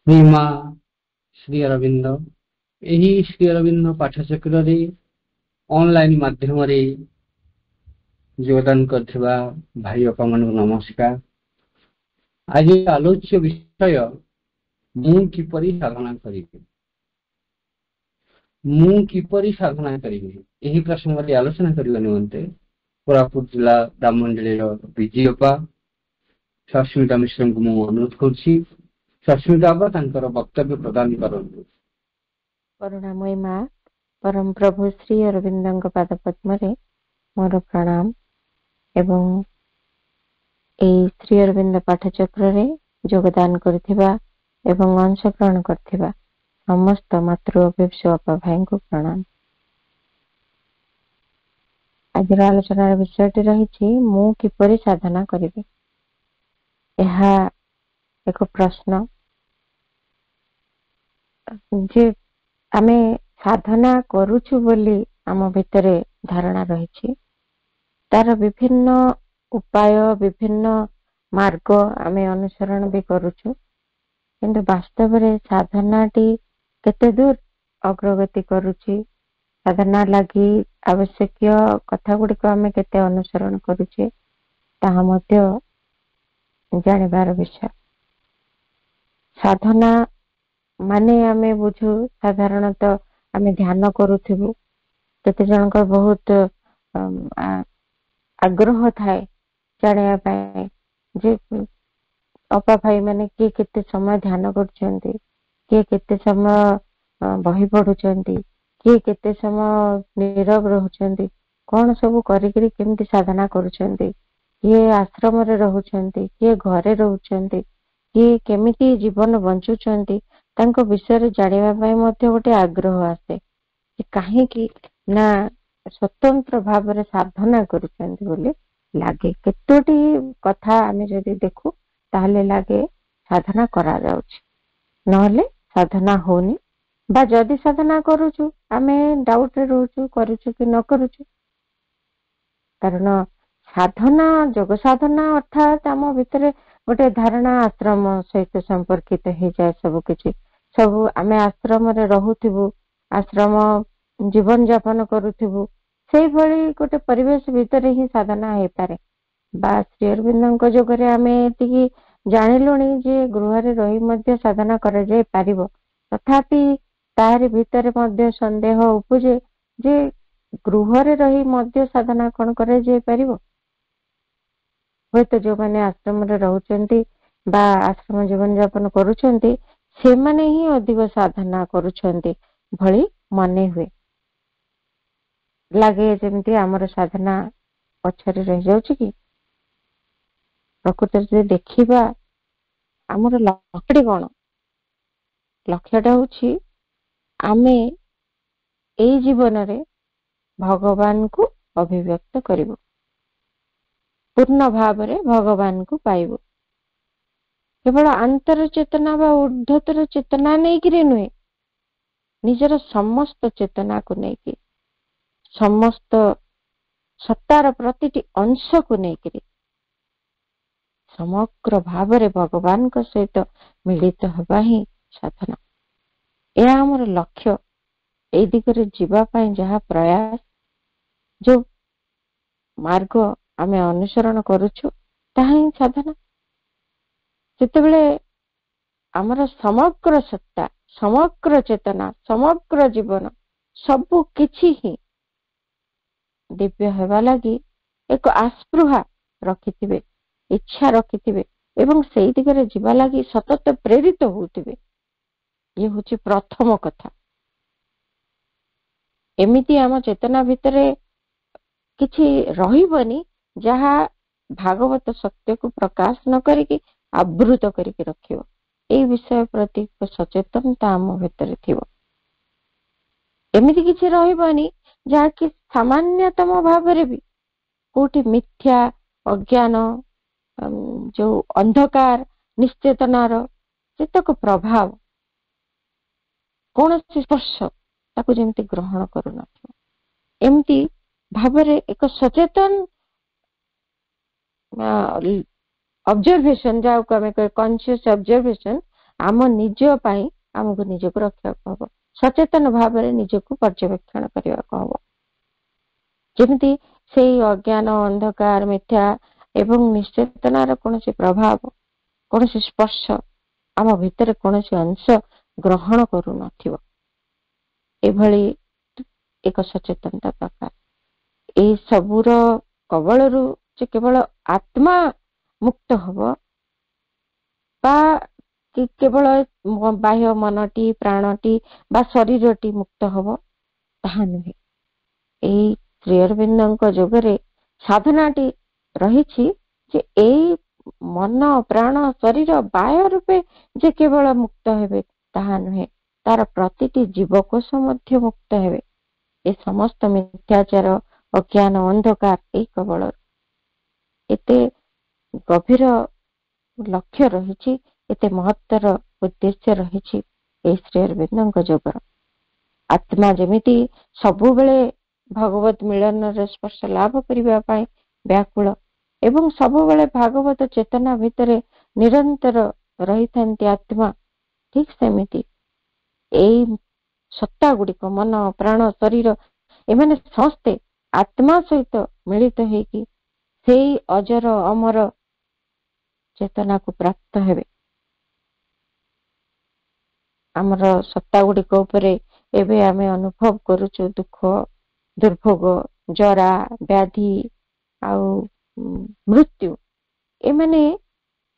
श्रीमा श्री अरविंद यही श्री अरविंद पाठचक्र ऑनलाइन माध्यम योगदान करथिबा भाई बापा मान नमस्कार। आज आलोच्य विषय मु किपरि साधना करिबि साधना करिबि यही प्रसंग आलोचना करने निमंते कोरापुट जिला राममंडली विजयपा सस्मिता मिश्र को मु अनुरोध करुछि। सस्मिता बा तांकर वक्तव्य प्रदान करंतु। करुणामयी माँ परम प्रभु श्री अरविंद पाद पद्म मोर प्रणाम एवं श्री अरविंद पाठचक्र योगदान करथिबा एवं अंशग्रहण करथिबा समस्त मातृ अभिप्स अपा भाई को प्रणाम। आज आलोचनार विषयटी रही मु किपरि साधना करिबि। यह एक प्रश्न जे आमे साधना करूछु बोली आम भितरे धारणा रही तार विभिन्न उपाय विभिन्न मार्ग आमे अनुसरण भी करूछु किंतु वास्तव रे साधनाटी केते दूर अग्रगति करूछि साधना लगी आवश्यक कथा गुडी को आमे केते अनुसरण करूछे ताहा मध्य जानिबार विषय। साधना माने आमे बुझू साधारणतः आमे ध्यान करूथिबु केते जनकर बहुत आग्रह थाए जानिया पाए जे अपा भाई माने किए केते समय ध्यान करछन्ती किए केते समय बही पढुछन्ती किए केते समय नीरव रहउछन्ती कोन सब करिकरी केमती साधना करूछन्ती किए आश्रम रे रहउछन्ती किए घरे रहउछन्ती किए केमिति जीवन बंचुछन्ती तांको विषय जानिबा पाई मध्य गोटे आग्रह आसे कि काहे कि ना स्वतंत्र भाव रे साधना करूछन्ती बोली लागे केतोटी कथा आमे जदि देखु ताहले लागे साधना करा जाउछि नहले साधना होनी बा जदि साधना करूछु आमे डाउट रे रहउछु करूछु कि न करूछु। कारण साधना योग साधना अर्थात आम भितरे गोटे धारणा आश्रम सहित संपर्कित हो जाए सब किछि सब आमे आश्रम रे रहउथिबु आश्रम जीवन यापन करूथिबु सेही भली गोटे परिवेश भितरे ही साधना हे पारे बा श्री अरविंद जोगरे आमे एतिकी जानिलुणी जे गृह रे रही मध्य साधना करा जाय पारिबो तथापि तारि भितरे मध्य संदेह उपजे जे गृह रे रही मध्य साधना कोन करा जाय पारिबो। होयतो जो माने आश्रम रे रहउचंती बा आश्रम जीवन यापन करूचंती से माने ही अधिक साधना करूचंती भली मने हुए लागे जेमती हमर साधना पछरे रह जाउछि कि प्रकृति से देखिबा हमर लक्ष्य कोन लक्ष्यटा होछि आमे एई जीवन रे भगवान को अभिव्यक्त करिबो पूर्ण भाव रे भगवान को पाइबो केवल अंतर चेतना बा ऊर्ध्वतर चेतना नहीं कि नुहे निजर समस्त चेतना को नहीं समस्त सत्तार प्रतिटी अंश को नहीं समग्र भाव रे भगवान को सहित मिलित हवा ही साधना यह हमर लक्ष्य ए दिगरे जीवा पाई जहा प्रयास जो मार्ग आमे अनुसरण करूछु ताहा ही साधना जेतेबेले हमर समग्र सत्ता समग्र चेतना समग्र जीवन सबु किछि ही दिव्य हेबा लगी एक आस्पृहा रखिथिबे इच्छा रखिथिबे एवं सेई दिगरे जीवा लगी सतत प्रेरित होउथिबे ये होछि प्रथम कथा। एमिति आम चेतना भितरे किछि रहिबनी जहा भागवत सत्य को प्रकाश न करिकि आवृत करिकि रखिबो ए विषय प्रति सचेतनता आम भितरे थिबो। एमिति किछि रहिबनी जहा कि सामान्यतम भाव रे भी कोठी मिथ्या अज्ञान जो अंधकार निश्चेतनार जेतक प्रभाव कौन स्पर्श ताकू जेमती ग्रहण करू न एमती भावरे एक सचेतन ऑब्जर्वेशन जाओ को हमें कॉन्शियस ऑब्जर्वेशन ଆମ ନିଜ ପାଇଁ ଆମକୁ ନିଜକୁ ରଖିବାକୁ ହବ, ସଚେତନ ଭାବରେ ନିଜକୁ ପର୍ଯ୍ୟବେକ୍ଷଣ କରିବାକୁ ହବ। ଯେମିତି ସେଇ ଅଜ୍ଞାନ, ଅନ୍ଧକାର, ମିଥ୍ୟା ଏବଂ ନିଶ୍ଚେତନାର କୌଣସି ପ୍ରଭାବ, କୌଣସି ସ୍ପର୍ଶ ଆମ ଭିତରେ କୌଣସି ଅଂଶ ଗ୍ରହଣ କରୁନଥିବ, ଏଭଳି ଏକ ସଚେତନତା ଦରକାର। ଏଇ ସବୁର କବଳରୁ ଯେ କେବଳ ଆତ୍ମା ମୁକ୍ତ ହବ ବା କି କେବଳ ବାହ୍ୟ ମନଟି, ପ୍ରାଣଟି ବା ଶରୀରଟି ମୁକ୍ତ ହବ ତାହା ନୁହେଁ। ଏଇ ଶ୍ରୀ ଅରବିନ୍ଦଙ୍କ ଯୋଗରେ ସାଧନାଟି ରହିଛି ଯେ ଏଇ ମନ, ପ୍ରାଣ, ଶରୀର ବାହ୍ୟ ରୂପେ ଯେ କେବଳ ମୁକ୍ତ ହେବେ ତାହା ନୁହେଁ, ତାର ପ୍ରତିଟି ଜୀବକୋଷ ମଧ୍ୟ ମୁକ୍ତ ହେବେ ଏ ସମସ୍ତ ମିଥ୍ୟାଚାର, ଅଜ୍ଞାନ, ଅନ୍ଧକାର ଏଇ କବଳରୁ। ଏତେ ଗଭୀର ଲକ୍ଷ୍ୟ ରହିଛି, ଏତେ ମହତ୍ତର ଉଦ୍ଦେଶ୍ୟ ରହିଛି ଏହି ଶ୍ରୀ ଅରବିନ୍ଦଙ୍କ ଯୋଗର। ଆତ୍ମା ଯେମିତି ସବୁବେଳେ ଭଗବତ ମିଳନର ସ୍ପର୍ଶ ଲାଭ କରିବା ପାଇଁ ବ୍ୟାକୁଳ ଏବଂ ସବୁବେଳେ ଭାଗବତ ଚେତନା ଭିତରେ ନିରନ୍ତର ରହିଥାନ୍ତି ଆତ୍ମା, ଠିକ ସେମିତି ଏଇ ସତ୍ତା ଗୁଡିକ ମନ, ପ୍ରାଣ, ଶରୀର ଏମାନେ ସମସ୍ତେ ଆତ୍ମା ସହିତ ମିଳିତ ହେଇକି ସେଇ ଅଜର ଅମର ଚେତନାକୁ ପ୍ରାପ୍ତ ହେବେ। ଆମର ସତ୍ତା ଗୁଡିକ ଉପରେ ଏବେ ଆମେ ଅନୁଭବ କରୁଛୁ ଦୁଃଖ, ଦୁର୍ଭୋଗ, ଜରା, ବ୍ୟାଧି ଆଉ ମୃତ୍ୟୁ, ଏମାନେ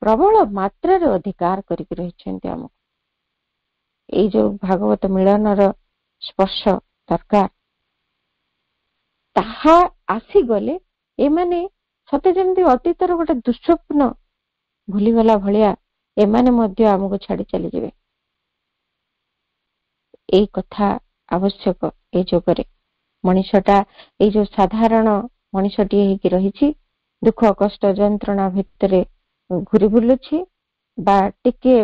ପ୍ରବଳ ମାତ୍ରାରେ ଅଧିକାର କରିକି ରହିଛନ୍ତି ଆମକୁ। ଏଇ ଯୋଉ ଭାଗବତ ମିଳନର ସ୍ପର୍ଶ ଦରକାର, ତାହା ଆସିଗଲେ ଏମାନେ ସତେ ଯେମିତି ଅତୀତର ଗୋଟେ ଦୁଃସ୍ୱପ୍ନ ଭୁଲିଗଲା ଭଳିଆ ଏମାନେ ମଧ୍ୟ ଆମକୁ ଛାଡି ଚାଲିଯିବେ। ଏଇ କଥା ଆବଶ୍ୟକ। ଏଇ ଯୋଗରେ ମଣିଷଟା ଏଇ ଯୋଉ ସାଧାରଣ ମଣିଷଟିଏ ହେଇକି ରହିଛି, ଦୁଃଖ, କଷ୍ଟ, ଯନ୍ତ୍ରଣା ଭିତରେ ଘୁରି ବୁଲୁଛି ବା ଟିକେ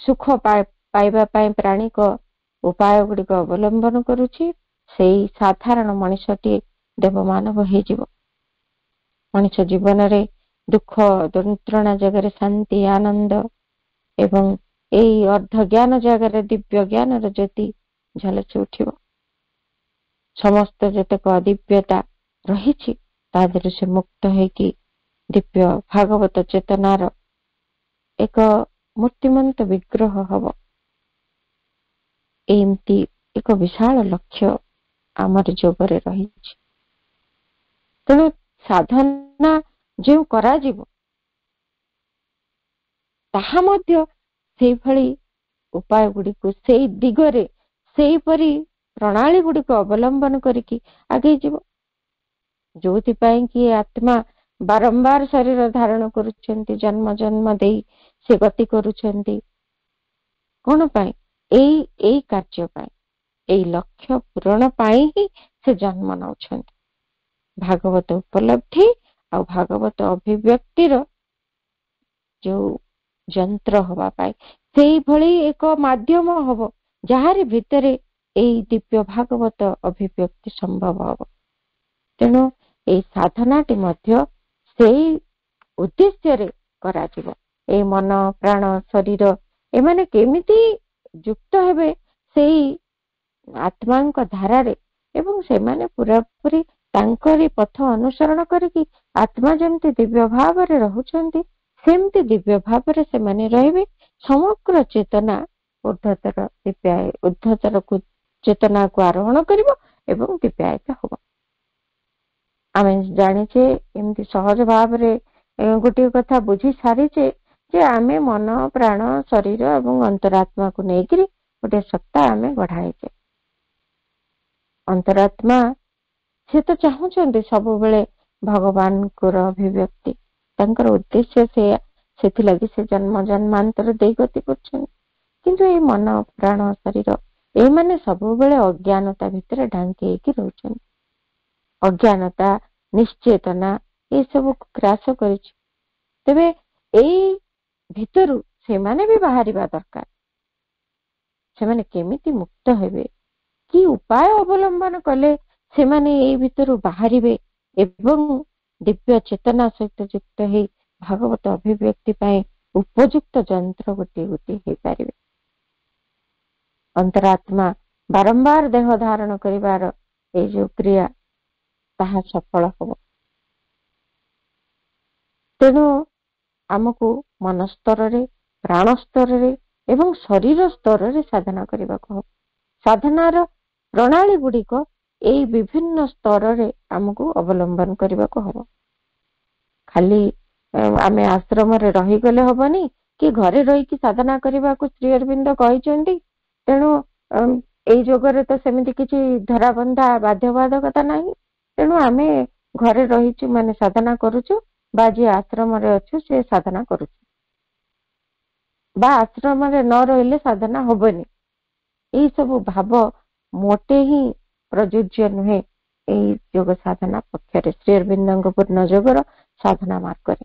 ସୁଖ ପାଇବା ପାଇଁ ପ୍ରାଣିକ ଉପାୟ ଗୁଡିକ ଅବଲମ୍ବନ କରୁଛି, ସେଇ ସାଧାରଣ ମଣିଷଟିଏ ଦେବମାନବ ହେଇଯିବ। ମଣିଷ ଜୀବନରେ ଦୁଃଖ, ଯନ୍ତ୍ରଣା ଜାଗାରେ ଶାନ୍ତି, ଆନନ୍ଦ ଏବଂ ଏଇ ଅର୍ଦ୍ଧ ଜ୍ଞାନ ଜାଗାରେ ଦିବ୍ୟ ଜ୍ଞାନର ଜ୍ୟୋତି ଝଲସି ଉଠିବ। ସମସ୍ତ ଯେତେକ ଦିବ୍ୟତା ରହିଛି ତା ଦେହରୁ ସେ ମୁକ୍ତ ହେଇକି ଦିବ୍ୟ ଭାଗବତ ଚେତନାର ଏକ ମୂର୍ତ୍ତିମନ୍ତ ବିଗ୍ରହ ହବ। ଏମିତି ଏକ ବିଶାଳ ଲକ୍ଷ୍ୟ ଆମର ଯୋଗରେ ରହିଛି। ତେଣୁ ସାଧନା ଯେଉଁ କରାଯିବ ତାହା ମଧ୍ୟ ସେଇଭଳି ଉପାୟ ଗୁଡିକୁ ସେଇ ଦିଗରେ ସେଇପରି ପ୍ରଣାଳୀ ଗୁଡିକ ଅବଲମ୍ବନ କରିକି ଆଗେଇ ଯିବ, ଯୋଉଥିପାଇଁ କି ଆତ୍ମା ବାରମ୍ବାର ଶରୀର ଧାରଣ କରୁଛନ୍ତି, ଜନ୍ମ ଜନ୍ମ ଦେଇ ସେ ଗତି କରୁଛନ୍ତି। କଣ ପାଇଁ? ଏଇ କାର୍ଯ୍ୟ ପାଇଁ, ଏଇ ଲକ୍ଷ୍ୟ ପୂରଣ ପାଇଁ ହିଁ ସେ ଜନ୍ମ ନେଉଛନ୍ତି। ଭାଗବତ ଉପଲବ୍ଧି ଆଉ ଭାଗବତ ଅଭିବ୍ୟକ୍ତିର ଯୋଉ ଯନ୍ତ୍ର ହବା ପାଇଁ ସେଇଭଳି ଏକ ମାଧ୍ୟମ ହବ ଯାହାରି ଭିତରେ ଏଇ ଦିବ୍ୟ ଭାଗବତ ଅଭିବ୍ୟକ୍ତି ସମ୍ଭବ ହବ। ତେଣୁ ଏଇ ସାଧନାଟି ମଧ୍ୟ ସେଇ ଉଦ୍ଦେଶ୍ୟରେ କରାଯିବ। ଏଇ ମନ, ପ୍ରାଣ, ଶରୀର ଏମାନେ କେମିତି ଯୁକ୍ତ ହେବେ ସେଇ ଆତ୍ମାଙ୍କ ଧାରାରେ ଏବଂ ସେମାନେ ପୁରାପୁରି ତାଙ୍କରି ପଥ ଅନୁସରଣ କରିକି ଆତ୍ମା ଯେମିତି ଦିବ୍ୟ ଭାବରେ ରହୁଛନ୍ତି ସେମିତି ଦିବ୍ୟ ଭାବରେ ସେମାନେ ରହିବେ। ସମଗ୍ର ଚେତନା ଉର୍ଦ୍ଧ୍ୱତର ଚେତନାକୁ ଆରୋହଣ କରିବ ଏବଂ ଦିବ୍ୟାୟିତ ହବ। ଆମେ ଜାଣିଛେ ଏମିତି ସହଜ ଭାବରେ ଗୋଟିଏ କଥା ବୁଝି ସାରିଛେ ଯେ ଆମେ ମନ, ପ୍ରାଣ, ଶରୀର ଏବଂ ଅନ୍ତରାତ୍ମାକୁ ନେଇକରି ଗୋଟେ ସତ୍ତା ଆମେ ଗଢାଇଛେ। ଅନ୍ତରାତ୍ମା ସେ ତ ଚାହୁଁଛନ୍ତି ସବୁବେଳେ ଭଗବାନଙ୍କର ଅଭିବ୍ୟକ୍ତି, ତାଙ୍କର ଉଦ୍ଦେଶ୍ୟ ସେଇଆ, ସେଥିଲାଗି ସେ ଜନ୍ମ ଜନ୍ମାନ୍ତର ଦେଇ ଗତି କରୁଛନ୍ତି। କିନ୍ତୁ ଏଇ ମନ, ପ୍ରାଣ, ଶରୀର ଏଇମାନେ ସବୁବେଳେ ଅଜ୍ଞାନତା ଭିତରେ ଢାଙ୍କି ହେଇକି ରହୁଛନ୍ତି। ଅଜ୍ଞାନତା, ନିଶ୍ଚେତନା ଏସବୁକୁ ଗ୍ରାସ କରିଛି। ତେବେ ଏଇ ଭିତରୁ ସେମାନେ ବି ବାହାରିବା ଦରକାର। ସେମାନେ କେମିତି ମୁକ୍ତ ହେବେ, କି ଉପାୟ ଅବଲମ୍ବନ କଲେ ସେମାନେ ଏଇ ଭିତରୁ ବାହାରିବେ ଏବଂ ଦିବ୍ୟ ଚେତନା ସହିତ ଯୁକ୍ତ ହେଇ ଭାଗବତ ଅଭିବ୍ୟକ୍ତି ପାଇଁ ଉପଯୁକ୍ତ ଯନ୍ତ୍ର ଗୋଟିଏ ଗୋଟିଏ ହେଇପାରିବେ। ଅନ୍ତରାତ୍ମା ବାରମ୍ବାର ଦେହ ଧାରଣ କରିବାର ଏଇ ଯୋଉ କ୍ରିୟା ତାହା ସଫଳ ହବ। ତେଣୁ ଆମକୁ ମନ ସ୍ତରରେ, ପ୍ରାଣ ସ୍ତରରେ ଏବଂ ଶରୀର ସ୍ତରରେ ସାଧନା କରିବାକୁ ହବ। ସାଧନାର ପ୍ରଣାଳୀ ଗୁଡିକ ଏଇ ବିଭିନ୍ନ ସ୍ତରରେ ଆମକୁ ଅବଲମ୍ବନ କରିବାକୁ ହବ। ଖାଲି ଆମେ ଆଶ୍ରମରେ ରହିଗଲେ ହବନି, କି ଘରେ ରହିକି ସାଧନା କରିବାକୁ ଶ୍ରୀ ଅରବିନ୍ଦ କହିଛନ୍ତି। ତେଣୁ ଏଇ ଯୋଗରେ ତ ସେମିତି କିଛି ଧରାବନ୍ଧା ବାଧ୍ୟବାଧକତା ନାହିଁ। ତେଣୁ ଆମେ ଘରେ ରହିଛୁ ମାନେ ସାଧନା କରୁଛୁ, ବା ଯିଏ ଆଶ୍ରମରେ ଅଛୁ ସେ ସାଧନା କରୁଛୁ, ବା ଆଶ୍ରମରେ ନ ରହିଲେ ସାଧନା ହବନି। ଏଇ ସବୁ ଭାବ ମୋଟେ ହିଁ ପ୍ରଯୁଜ୍ୟ ନୁହେଁ ଏଇ ଯୋଗ ସାଧନା ପକ୍ଷରେ, ଶ୍ରୀ ଅରବିନ୍ଦଙ୍କ ପୂର୍ଣ୍ଣ ଯୋଗର ସାଧନା ମାର୍ଗରେ।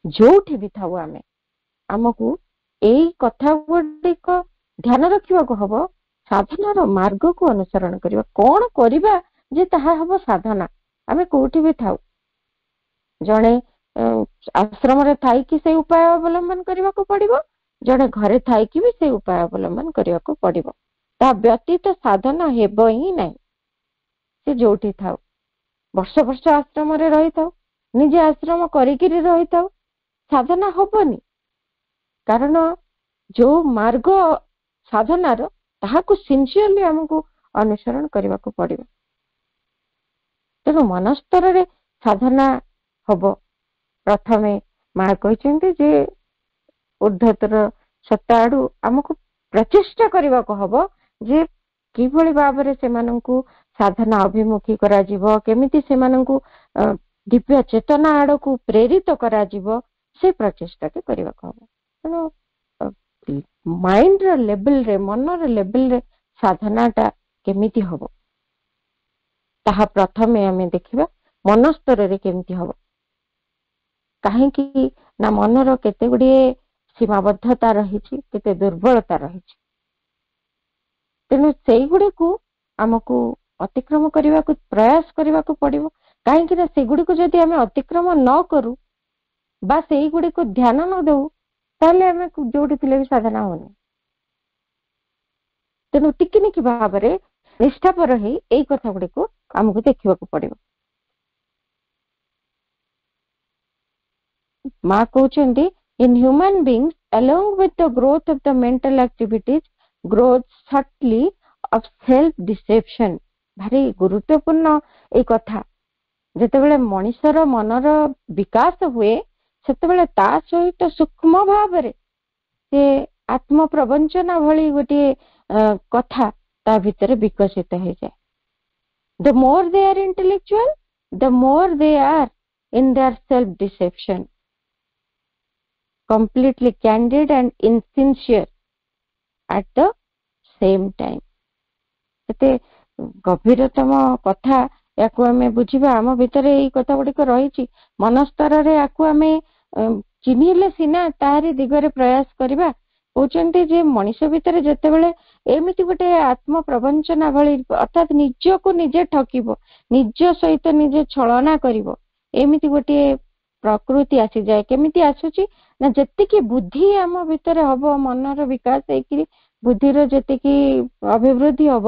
ଯୋଉଠି ବି ଥାଉ ଆମେ, ଆମକୁ ଏଇ କଥା ଗୁଡିକ ଧ୍ୟାନ ରଖିବାକୁ ହବ। ସାଧନାର ମାର୍ଗକୁ ଅନୁସରଣ କରିବା। କଣ କରିବା ଯେ ତାହା ହବ ସାଧନା। ଆମେ କୋଉଠି ବି ଥାଉ, ଜଣେ ଆଶ୍ରମରେ ଥାଇକି ସେଇ ଉପାୟ ଅବଲମ୍ବନ କରିବାକୁ ପଡିବ, ଜଣେ ଘରେ ଥାଇକି ବି ସେଇ ଉପାୟ ଅବଲମ୍ବନ କରିବାକୁ ପଡିବ। ତା ବ୍ୟତୀତ ସାଧନା ହେବ ହିଁ ନାହିଁ। ସେ ଯୋଉଠି ଥାଉ, ବର୍ଷ ବର୍ଷ ଆଶ୍ରମରେ ରହିଥାଉ, ନିଜେ ଆଶ୍ରମ କରିକିରି ରହିଥାଉ, ସାଧନା ହବନି। କାରଣ ଯୋଉ ମାର୍ଗ ସାଧନାର, ତାହାକୁ ସିନସିୟରଲି ଆମକୁ ଅନୁସରଣ କରିବାକୁ ପଡିବ। ତେଣୁ ମନସ୍ତରରେ ସାଧନା ହବ। ପ୍ରଥମେ ମା କହିଛନ୍ତି ଯେ ଉର୍ଦ୍ଧତର ସତ୍ତା ଆଡୁ ଆମକୁ ପ୍ରଚେଷ୍ଟା କରିବାକୁ ହବ ଯେ କିଭଳି ଭାବରେ ସେମାନଙ୍କୁ ସାଧନା ଅଭିମୁଖୀ କରାଯିବ, କେମିତି ସେମାନଙ୍କୁ ଦିବ୍ୟ ଚେତନା ଆଡକୁ ପ୍ରେରିତ କରାଯିବ, ସେ ପ୍ରଚେଷ୍ଟାଟି କରିବାକୁ ହବ। ତେଣୁ ମାଇଣ୍ଡର ଲେଭେଲରେ, ମନର ଲେଭେଲରେ ସାଧନାଟା କେମିତି ହବ ତାହା ପ୍ରଥମେ ଆମେ ଦେଖିବା। ମନ ସ୍ତରରେ କେମିତି ହବ? କାହିଁକି ନା ମନର କେତେ ଗୁଡିଏ ସୀମାବଦ୍ଧତା ରହିଛି, କେତେ ଦୁର୍ବଳତା ରହିଛି। ତେଣୁ ସେଇଗୁଡିକୁ ଆମକୁ ଅତିକ୍ରମ କରିବାକୁ ପ୍ରୟାସ କରିବାକୁ ପଡିବ। କାହିଁକି ନା ସେଗୁଡିକୁ ଯଦି ଆମେ ଅତିକ୍ରମ ନ କରୁ ବା ସେଇଗୁଡିକୁ ଧ୍ୟାନ ନ ଦଉ, ତାହେଲେ ଆମେ ଯୋଉଠି ଥିଲେ ବି ସାଧନା ହଉନି। ତେଣୁ ଟିକିନିକି ଭାବରେ ନିଷ୍ଠାପର ହେଇ ଏଇ କଥା ଗୁଡିକୁ ଆମକୁ ଦେଖିବାକୁ ପଡିବ। ମା କହୁଛନ୍ତି, in human beings along with the growth of the mental activities growth subtly of self deception। ଭାରି ଗୁରୁତ୍ୱପୂର୍ଣ୍ଣ ଏଇ କଥା। ଯେତେବେଳେ ମଣିଷର ମନର ବିକାଶ ହୁଏ, ସେତେବେଳେ ତା ସହିତ ସୂକ୍ଷ୍ମ ଭାବରେ ସେ ଆତ୍ମ ପ୍ରବଞ୍ଚନା ଭଳି ଗୋଟିଏ କଥା ତା ଭିତରେ ବିକଶିତ ହେଇଯାଏ। The more they are intellectual, the more they are in their self deception, completely candid and insincere at the same time। ଏତେ ଗଭୀରତମ କଥା, ୟାକୁ ଆମେ ବୁଝିବା। ଆମ ଭିତରେ ଏଇ କଥା ଗୁଡିକ ରହିଛି। ମନସ୍ତରରେ ୟାକୁ ଆମେ ଚିହ୍ନିଲେ ସିନା ତାହାରି ଦିଗରେ ପ୍ରୟାସ କରିବା। କହୁଛନ୍ତି ଯେ ମଣିଷ ଭିତରେ ଯେତେବେଳେ ଏମିତି ଗୋଟେ ଆତ୍ମ ପ୍ରବଞ୍ଚନା ଭଳି, ଅର୍ଥାତ୍ ନିଜକୁ ନିଜେ ଠକିବ, ନିଜ ସହିତ ନିଜେ ଛଳନା କରିବ, ଏମିତି ଗୋଟିଏ ପ୍ରକୃତି ଆସିଯାଏ। କେମିତି ଆସୁଛି ନା, ଯେତିକି ବୁଦ୍ଧି ଆମ ଭିତରେ ହବ, ମନର ବିକାଶ ହେଇକି ବୁଦ୍ଧିର ଯେତିକି ଅଭିବୃଦ୍ଧି ହବ,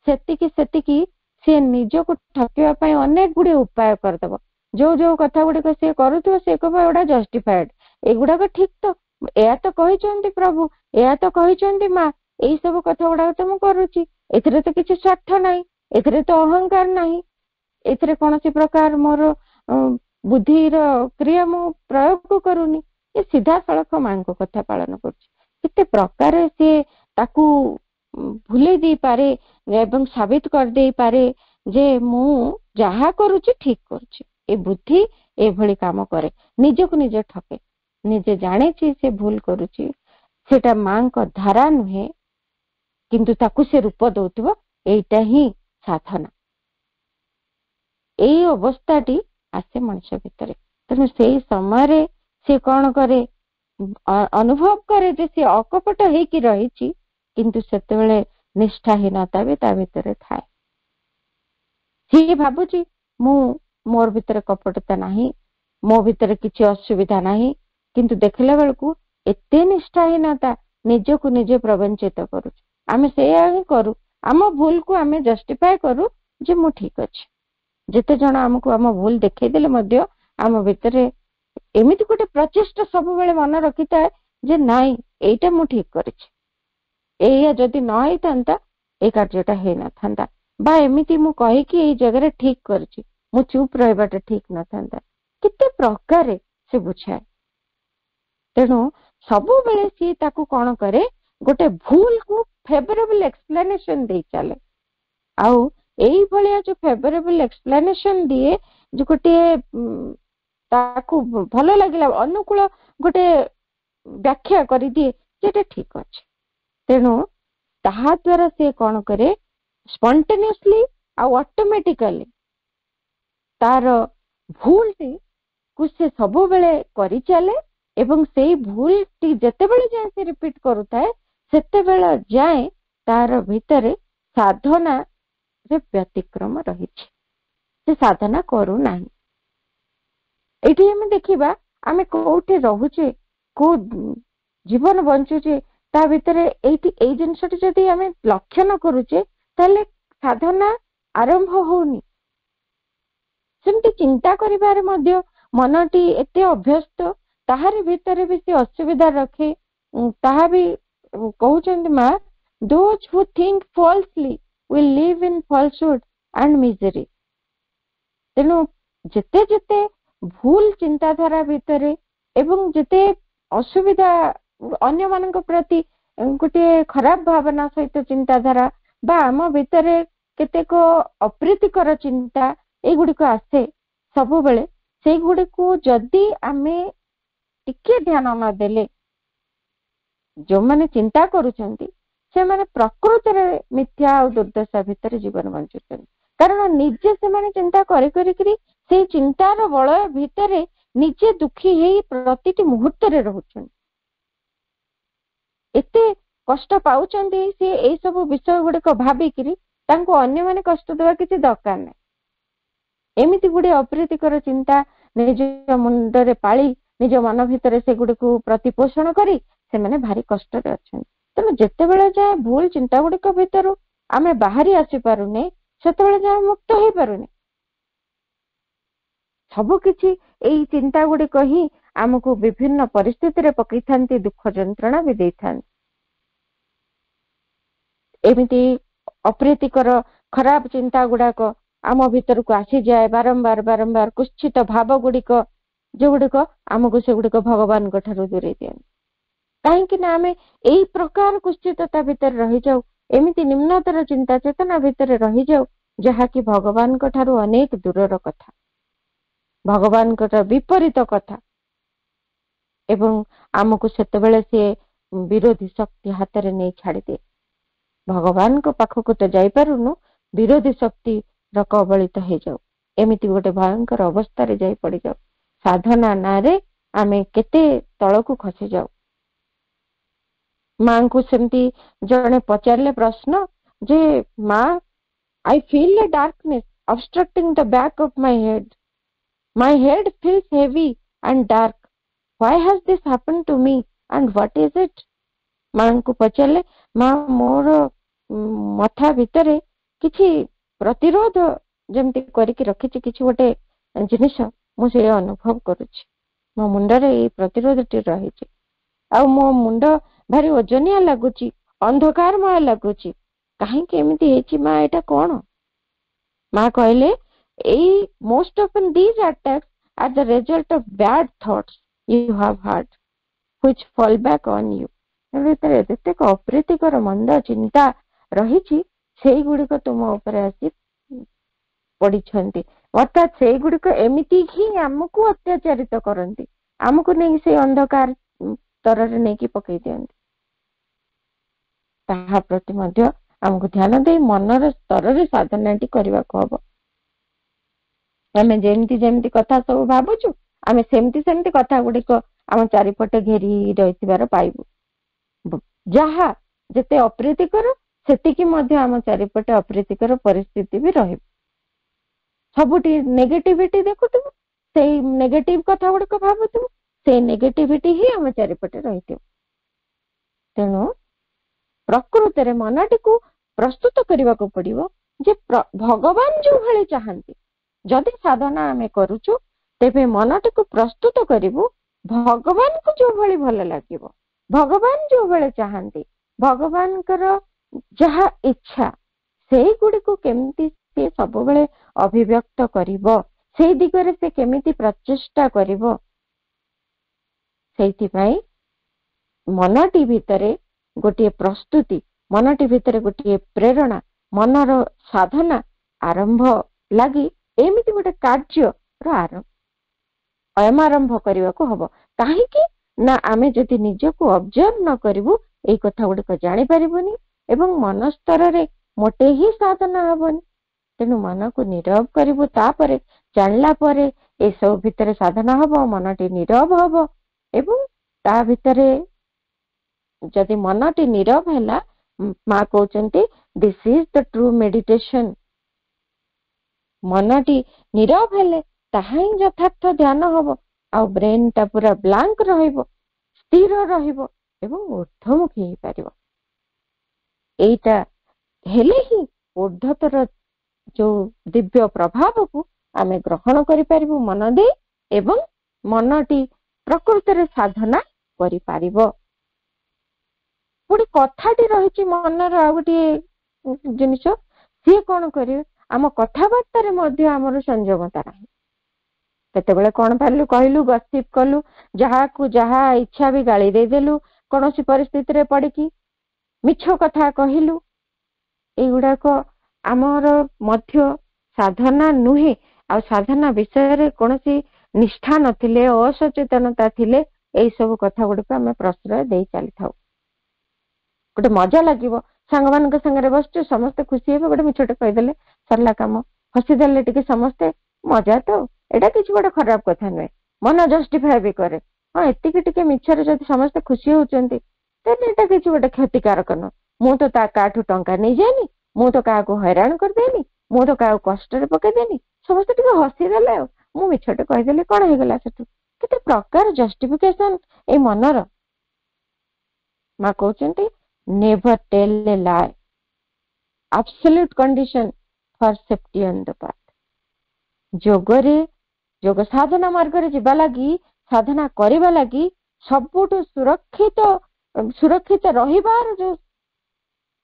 ସେତିକି ସେତିକି ସେ ନିଜକୁ ଠକିବା ପାଇଁ ଅନେକ ଗୁଡିଏ ଉପାୟ କରିଦେବ। ଯୋଉ ଯୋଉ କଥା ଗୁଡିକ ସିଏ କରୁଥିବ, ସେ କହିବ ଏଗୁଡା ଜଷ୍ଟିଫାଏଡ, ଏଗୁଡାକ ଠିକ ତ, ଏହା ତ କହିଛନ୍ତି ପ୍ରଭୁ, ଏହା ତ କହିଛନ୍ତି ମା, ଏଇ ସବୁ କଥା ଗୁଡାକ ତ ମୁଁ କରୁଛି, ଏଥିରେ ତ କିଛି ସ୍ୱାର୍ଥ ନାହିଁ, ଏଥିରେ ତ ଅହଙ୍କାର ନାହିଁ, ଏଥିରେ କୌଣସି ପ୍ରକାର ମୋର ବୁଦ୍ଧିର କ୍ରିୟା ମୁଁ ପ୍ରୟୋଗ କରୁନି। ଏ ସିଧାସଳଖ ମାଙ୍କ କଥା ପାଳନ କରୁଛି। କେତେ ପ୍ରକାର ସିଏ ତାକୁ ଭୁଲେଇ ଦେଇପାରେ ଏବଂ ସାବିତ କରିଦେଇପାରେ ଯେ ମୁଁ ଯାହା କରୁଛି ଠିକ କରୁଛି। ଏ ବୁଦ୍ଧି ଏଭଳି କାମ କରେ, ନିଜକୁ ନିଜେ ଠକେ, ନିଜେ ଜାଣିଛି ସେ ଭୁଲ କରୁଛି, ସେଟା ମାଙ୍କ ଧାରା ନୁହେଁ, କିନ୍ତୁ ତାକୁ ସେ ରୂପ ଦଉଥିବ। ଏଇଟା ହିଁ ସାଧନା। ଏଇ ଅବସ୍ଥାଟି ଆସେ ମଣିଷ ଭିତରେ। ତେଣୁ ସେଇ ସମୟରେ ସେ କଣ କରେ, ଅନୁଭବ କରେ ଯେ ସେ ଅକପଟ ହେଇକି ରହିଛି, କିନ୍ତୁ ସେତେବେଳେ ନିଷ୍ଠାହୀନତା ବି ତା ଭିତରେ ଥାଏ। ସିଏ ଭାବୁଛି ମୋର ଭିତରେ କପଟତା ନାହିଁ, ମୋ ଭିତରେ କିଛି ଅସୁବିଧା ନାହିଁ, କିନ୍ତୁ ଦେଖିଲା ବେଳକୁ ଏତେ ନିଷ୍ଠାହୀନତା, ନିଜକୁ ନିଜେ ପ୍ରବଞ୍ଚିତ କରୁଛୁ। ଆମେ ସେଇଆ ହିଁ କରୁ, ଆମ ଭୁଲକୁ ଆମେ ଜଷ୍ଟିଫାଏ କରୁ ଯେ ମୁଁ ଠିକ ଅଛି। ଯେତେ ଜଣ ଆମକୁ ଆମ ଭୁଲ ଦେଖେଇଦେଲେ ମଧ୍ୟ ଆମ ଭିତରେ ଏମିତି ଗୋଟେ ପ୍ରଚେଷ୍ଟା ସବୁବେଳେ ମନେ ରଖିଥାଏ ଯେ ନାଇଁ ଏଇଟା ମୁଁ ଠିକ କରିଛି, ଏଇଆ ଯଦି ନ ହେଇଥାନ୍ତା ଏଇ କାର୍ଯ୍ୟଟା ହେଇନଥାନ୍ତା, ବା ଏମିତି ମୁଁ କହିକି ଏଇ ଜାଗାରେ ଠିକ କରିଛି, ମୁଁ ଚୁପ ରହିବାଟା ଠିକ ନଥାନ୍ତା। କେତେ ପ୍ରକାରେ ସେ ବୁଝାଏ। ତେଣୁ ସବୁବେଳେ ସିଏ ତାକୁ କଣ କରେ, ଗୋଟେ ଭୁଲକୁ ଫେଭରେବଲ ଏକ୍ସପ୍ଲାନେସନ ଦେଇ ଚାଲେ। ଆଉ ଏଇଭଳିଆ ଯୋଉ ଫେଭରେବଲ ଏକ୍ସପ୍ଲାନେସନ ଦିଏ, ଯୋଉ ଗୋଟିଏ ତାକୁ ଭଲ ଲାଗିଲା ଅନୁକୂଳ ଗୋଟେ ବ୍ୟାଖ୍ୟା କରିଦିଏ ସେଟା ଠିକ ଅଛି। ତେଣୁ ତାହା ଦ୍ୱାରା ସେ କଣ କରେ, ସ୍ପଣ୍ଟେନିୟସଲି ଆଉ ଅଟୋମେଟିକାଲି ତାର ଭୁଲଟି କୁ ସେ ସବୁବେଳେ କରିଚାଲେ ଏବଂ ସେଇ ଭୁଲଟି ଯେତେବେଳେ ଯାଏ ସେ ରିପିଟ କରୁଥାଏ ସେତେବେଳେ ଯାଏ ତାର ଭିତରେ ସାଧନାରେ ବ୍ୟତିକ୍ରମ ରହିଛି, ସେ ସାଧନା କରୁନାହିଁ। ଏଇଠି ଆମେ ଦେଖିବା ଆମେ କୋଉଠି ରହୁଛେ, କୋଉ ଜୀବନ ବଞ୍ଚୁଛେ, ତା ଭିତରେ ଏଇଠି ଏଇ ଜିନିଷଟି ଯଦି ଆମେ ଲକ୍ଷ୍ୟ ନ କରୁଛେ ତାହେଲେ ସାଧନା ଆରମ୍ଭ ହଉନି। ସେମିତି ଚିନ୍ତା କରିବାରେ ମଧ୍ୟ ମନଟି ଏତେ ଅଭ୍ୟସ୍ତ, ତାହାରି ଭିତରେ ବି ସେ ଅସୁବିଧା ରଖେ। ତାହା ବି କହୁଛନ୍ତି ମା, those who think falsely will live in falsehood and misery। ତେଣୁ ଯେତେ ଯେତେ ଭୁଲ ଚିନ୍ତାଧାରା ଭିତରେ ଏବଂ ଯେତେ ଅସୁବିଧା ଅନ୍ୟମାନଙ୍କ ପ୍ରତି ଗୋଟିଏ ଖରାପ ଭାବନା ସହିତ ଚିନ୍ତାଧାରା ବା ଆମ ଭିତରେ କେତେକ ଅପ୍ରୀତିକର ଚିନ୍ତା ଏଇଗୁଡିକ ଆସେ ସବୁବେଳେ, ସେଇଗୁଡିକୁ ଯଦି ଆମେ ଟିକେ ଧ୍ୟାନ ନଦେଲେ, ଯୋଉମାନେ ଚିନ୍ତା କରୁଛନ୍ତି ସେମାନେ ପ୍ରକୃତରେ ମିଥ୍ୟା ଆଉ ଦୁର୍ଦ୍ଦଶା ଭିତରେ ଜୀବନ ବଞ୍ଚୁଛନ୍ତି। କାରଣ ନିଜେ ସେମାନେ ଚିନ୍ତା କରି କରିକିରି ସେଇ ଚିନ୍ତାର ବଳୟ ଭିତରେ ନିଜେ ଦୁଃଖୀ ହେଇ ପ୍ରତିଟି ମୁହୂର୍ତ୍ତରେ ରହୁଛନ୍ତି, ଏତେ କଷ୍ଟ ପାଉଛନ୍ତି। ସେ ଏଇ ସବୁ ବିଷୟ ଗୁଡିକ ଭାବିକିରି ତାଙ୍କୁ ଅନ୍ୟମାନେ କଷ୍ଟ ଦେବା କିଛି ଦରକାର ନାହିଁ। ଏମିତି ଗୁଡେ ଅପ୍ରୀତିକର ଚିନ୍ତା ନିଜ ମୁଣ୍ଡରେ ପାଳି ନିଜ ମନ ଭିତରେ ସେଗୁଡିକୁ ପ୍ରତିପୋଷଣ କରି ସେମାନେ ଭାରି କଷ୍ଟରେ ଅଛନ୍ତି। ତେଣୁ ଯେତେବେଳେ ଯାଏ ଭୁଲ ଚିନ୍ତା ଗୁଡିକ ଭିତରୁ ଆମେ ବାହାରି ଆସିପାରୁନେ, ସେତେବେଳେ ଯାଏ ମୁକ୍ତ ହେଇପାରୁନେ। ସବୁ କିଛି ଏଇ ଚିନ୍ତା ଗୁଡିକ ହିଁ ଆମକୁ ବିଭିନ୍ନ ପରିସ୍ଥିତିରେ ପକେଇଥାନ୍ତି, ଦୁଃଖ ଯନ୍ତ୍ରଣା ବି ଦେଇଥାନ୍ତି। ଏମିତି ଅପ୍ରୀତିକର ଖରାପ ଚିନ୍ତା ଗୁଡାକ ଆମ ଭିତରକୁ ଆସିଯାଏ ବାରମ୍ବାର ବାରମ୍ବାର, କୁଶ୍ଚିତ ଭାବ ଗୁଡିକ ଯୋଉଗୁଡିକ ଆମକୁ ସେଗୁଡିକ ଭଗବାନଙ୍କ ଠାରୁ ଦୂରେଇ ଦିଅନ୍ତି। କାହିଁକି ନା ଆମେ ଏଇ ପ୍ରକାର କୁଶ୍ଚିତତା ଭିତରେ ରହିଯାଉ, ଏମିତି ନିମ୍ନତର ଚିନ୍ତା ଚେତନା ଭିତରେ ରହିଯାଉ ଯାହାକି ଭଗବାନଙ୍କ ଠାରୁ ଅନେକ ଦୂରର କଥା, ଭଗବାନଙ୍କର ବିପରୀତ କଥା। ଏବଂ ଆମକୁ ସେତେବେଳେ ସିଏ ବିରୋଧୀ ଶକ୍ତି ହାତରେ ନେଇ ଛାଡିଦିଏ। ଭଗବାନଙ୍କ ପାଖକୁ ତ ଯାଇପାରୁନୁ, ବିରୋଧୀ ଶକ୍ତିର କବଳିତ ହେଇଯାଉ, ଏମିତି ଗୋଟେ ଭୟଙ୍କର ଅବସ୍ଥାରେ ଯାଇ ପଡିଯାଉ। ସାଧନା ନାଁରେ ଆମେ କେତେ ତଳକୁ ଖସିଯାଉ। ମାଙ୍କୁ ସେମିତି ଜଣେ ପଚାରିଲେ ପ୍ରଶ୍ନ ଯେ ମା, I feel a darkness obstructing the back of my head. My head feels heavy and dark. Why has this happened to me and what is it? ମାଙ୍କୁ ପଚାରିଲେ, ମା ମୋର ମଥା ଭିତରେ କିଛି ପ୍ରତିରୋଧ ଯେମିତି କରିକି ରଖିଛି କିଛି ଗୋଟେ ଜିନିଷ, ମୁଁ ସେ ଅନୁଭବ କରୁଛି। ମୋ ମୁଣ୍ଡରେ ଏଇ ପ୍ରତିରୋଧଟି ରହିଛି, ଆଉ ମୋ ମୁଣ୍ଡ ଭାରି ଓଜନିଆ ଲାଗୁଛି, ଅନ୍ଧକାରମୟ ଲାଗୁଛି। କାହିଁକି ଏମିତି ହେଇଛି ମା, ଏଇଟା କଣ? ମା କହିଲେ, ଏଇ most often these attacks are the result of bad thoughts you have had which fall back on you। ଭିତରେ ଯେତେକ ଅପ୍ରୀତିକର ମନ୍ଦ ଚିନ୍ତା ରହିଛି ସେଇଗୁଡିକ ତୁମ ଉପରେ ଆସି ପଡିଛନ୍ତି, ଅର୍ଥାତ୍ ସେଇଗୁଡିକ ଏମିତି ହିଁ ଆମକୁ ଅତ୍ୟାଚାରିତ କରନ୍ତି, ଆମକୁ ନେଇକି ସେଇ ଅନ୍ଧକାର ସ୍ତରରେ ନେଇକି ପକେଇ ଦିଅନ୍ତି। ତାହା ପ୍ରତି ମଧ୍ୟ ଆମକୁ ଧ୍ୟାନ ଦେଇ ମନର ସ୍ତରରେ ସାଧନାଟି କରିବାକୁ ହବ। ଆମେ ଯେମିତି ଯେମିତି କଥା ସବୁ ଭାବୁଛୁ, ଆମେ ସେମିତି ସେମିତି କଥା ଗୁଡିକ ଆମ ଚାରିପଟେ ଘେରି ରହିଥିବାର ପାଇବୁ। ଯାହା ଯେତେ ଅପ୍ରୀତିକର ସେତିକି ମଧ୍ୟ ଆମ ଚାରିପଟେ ଅପ୍ରୀତିକର ପରିସ୍ଥିତି ବି ରହିବ। ସବୁଠି ନେଗେଟିଭିଟି ଦେଖୁଥିବୁ, ସେଇ ନେଗେଟିଭ କଥା ଗୁଡିକ ଭାବୁଥିବୁ, से नेगेटिविटी ही आम चारिपटे रही। तेणु प्रकृत मनटी को प्रस्तुत करने को पड़ो जे भगवान जो भाई चाहती जदि साधना आम करुचु तेबे मनटी को प्रस्तुत करूँ भगवान को जो भाई भल लगे, भगवान जो भाई चाहती भगवान जहा इच्छा से गुड़ी को केमती से सब बेले अभिव्यक्त करिवो, से दिगरे से केमिति प्रचेष्टा करिवो। सेइथिपाई मनटी भितरे गोटे प्रस्तुति, मनटी भितरे गोटे प्रेरणा, मनर साधना आरंभ लगी एमिति गोटे कार्य आरंभ करने को हम कहीं ना आमे जदि निजको ऑब्जर्व न करिवु एई कथा गुड़िक जानी पारिबुनी एवं मन स्तर रे मोटे ही साधना हबनी। तेणु मन को नीरव करिवु, तापरे जानला परे ए सब भितरे साधना हबो, मनटी नीरव हबो एवं ता भितरे जदि मनटी नीरव हैला माँ कहते this is the true meditation. मनटी नीरव हेले ताहा ही यथार्थ ध्यान हबो आ ब्रेन टा पूरा ब्लैंक रहिबो, स्थिर रहिबो एवं ऊर्ध्वमुखी हो पारिबो। एटा हेले ही ऊर्ध्वतर जो दिव्य प्रभाव को आमे ग्रहण करि पारिबो मन दे एवं मनटी प्रकृत रे साधना करि पारिबो। पुणी कथाटी रही मनर आ गोटे जिनिस सी कौन करे आम कथबार्ता आमर संयमता ना केतेबेले कौन पारू कहलु गसिप कलु जहा को जहा इच्छा भी गाली देदेलु कौन सी परिस्थिति रे पड़िकी मिछ कथा कहलु एगुड़ाक आमर मध्य साधना नुहे आ साधना विषय रे कौन सी निष्ठा नथिले असचेतनता थिले एई सब कथा गुड़िक आम प्रश्रय दे चली था। गोटे मजा लगे सांग मान संगे बस समस्ते खुशी हे गोटे मिछटे कहीदेले सरला कम हसीदेले टिके समस्ते मजा तो एटा किसी गोटे खराब कथा नुहे मन जस्टिफाए भी करे हाँ एतिकी टिके मिछरे जदि समस्ते खुशी होचंती तेने एटा किसी गोटे क्षतिकारक न मु तो काठू टंका नहीं जानी मु तो क्या हैरान करदेनी मु तो क्या कष्ट पकईदेनी समस्ते टिके हसीदेले मु मिछटे कहीदेली कौन हो गला सेठू केते प्रकार जस्टिफिकेशन ए मनर। माँ कहते never tell a lie absolute condition for safety on the path. जोगरे जोग साधना मार्ग रे जिबा लगी साधना करिबा लगी सबुठु सुरक्षित रहिबार जो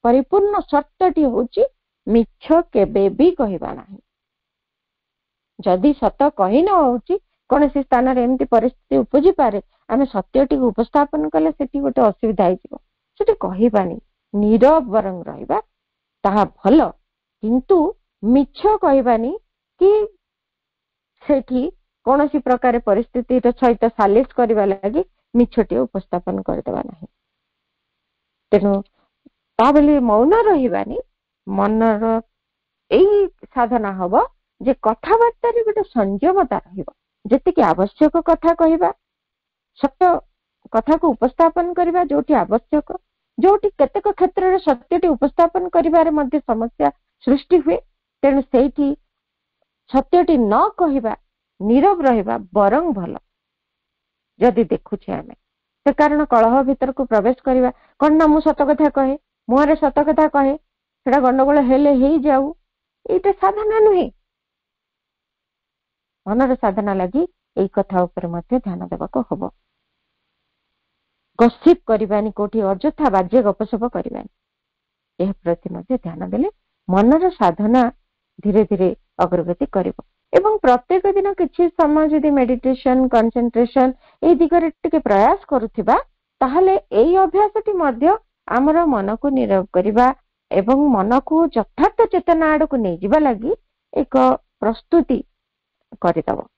परिपूर्ण शर्तटी होची मिछ केबे भी कहिबा नाही। जदि सत कही न होची कौन सी स्थान रे एमती परिस्थिति उपजी पारे आमे सत्यटी उपस्थापन कले सेठी गोटे असुविधा होइजिवो सेठी कहिबानी नीरव बरंग रहिबा ताहा भल किंतु मिछ कहिबानी कि सेठी कौन सी प्रकार परिस्थिति सहित सालिस करबा लगी मिछटी उपस्थापन करदेबा नाही। तेणु ता बेले मौन रहिबानी मनर एई साधना हबो जे कथाबार्ता रे गोटे संयमता रहिबो जेतिकी आवश्यक कथा कहिबा सत्य कथा को उपस्थापन करबा जोटी आवश्यक जोटी केतेक क्षेत्र रे सत्यटी उपस्थापन करिबारे मध्ये समस्या सृष्टि हुए। तेणु सेठी सत्यटी न कहिबा नीरव रहिबा बरंग भल जदि देखुछे आमे से कारण कलह भीतर को प्रवेश करिबा कौन ना मु सत कथा कहे मुहरे सत कथा कहे सेटा गंडगोल हेले ही जाऊ एटा साधना नुहे। मनर साधना लगी एई कथा ऊपर मध्ये ध्यान देबाको हबो। गसिप करिबानी कोठी अजथा बाज्य गपसप करिबानी एह प्रति मध्ये ध्यान देले मनर साधना धीरे धीरे अग्रगति करिवो एवं प्रत्येक दिन किछि समय जदि मेडिटेशन कंसंट्रेशन ए दिगरे टिके प्रयास करूथिबा ताहले एई अभ्यासटी मध्ये आमर मन को नीरव करिबा एवं मन को यथार्थ चेतना आड़ को नहीं जिबा लगी एक प्रस्तुति करिदबो।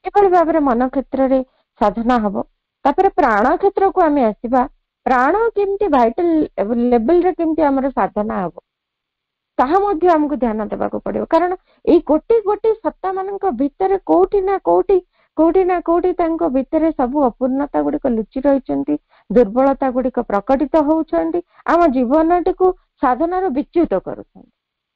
एभली भाबरे मन क्षेत्र रे साधना हबो। तापर प्राण क्षेत्र को आमे आसीबा प्राण केमती वाइटल लेवल रे केमती हमर साधना हबो ताहा मध्ये हमको ध्यान देबाको पड़िबो कारण ए गोटी गोटी सत्ता मानक भितर कोठी ना कोठी तांको भितर सब अपूर्णता गुड़िक लुचि रहिचंती दुर्बलता गुड़िक प्रकटित होउचंती आम जीवनटी को साधनार विच्युत करूछंती।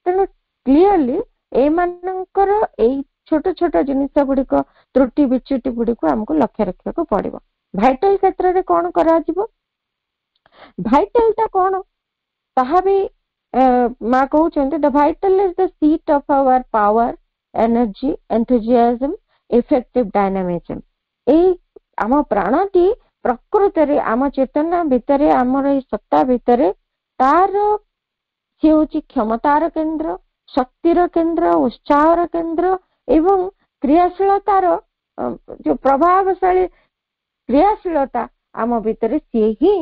तेणु क्लियरली ए मानकर ए छोट छोट जिनिस गुड़िक त्रुटि विच्युति गुड़िक आमको लक्ष्य रखा पड़ो। भाइटाल क्षेत्र में कौन करा भाइटाल कौन ताहा भी माँ कहते the vital is the seat of our power energy enthusiasm effective dynamism. ए आम प्राणटी प्रकृत रे आम चेतना भितर आमर सत्ता भितर तार सी हूँ क्षमतार केन्द्र शक्तिर केन्द्र उत्साहर केन्द्र एवं क्रियाशीलतार जो प्रभावशाली क्रियाशीलता आम भितर सी ही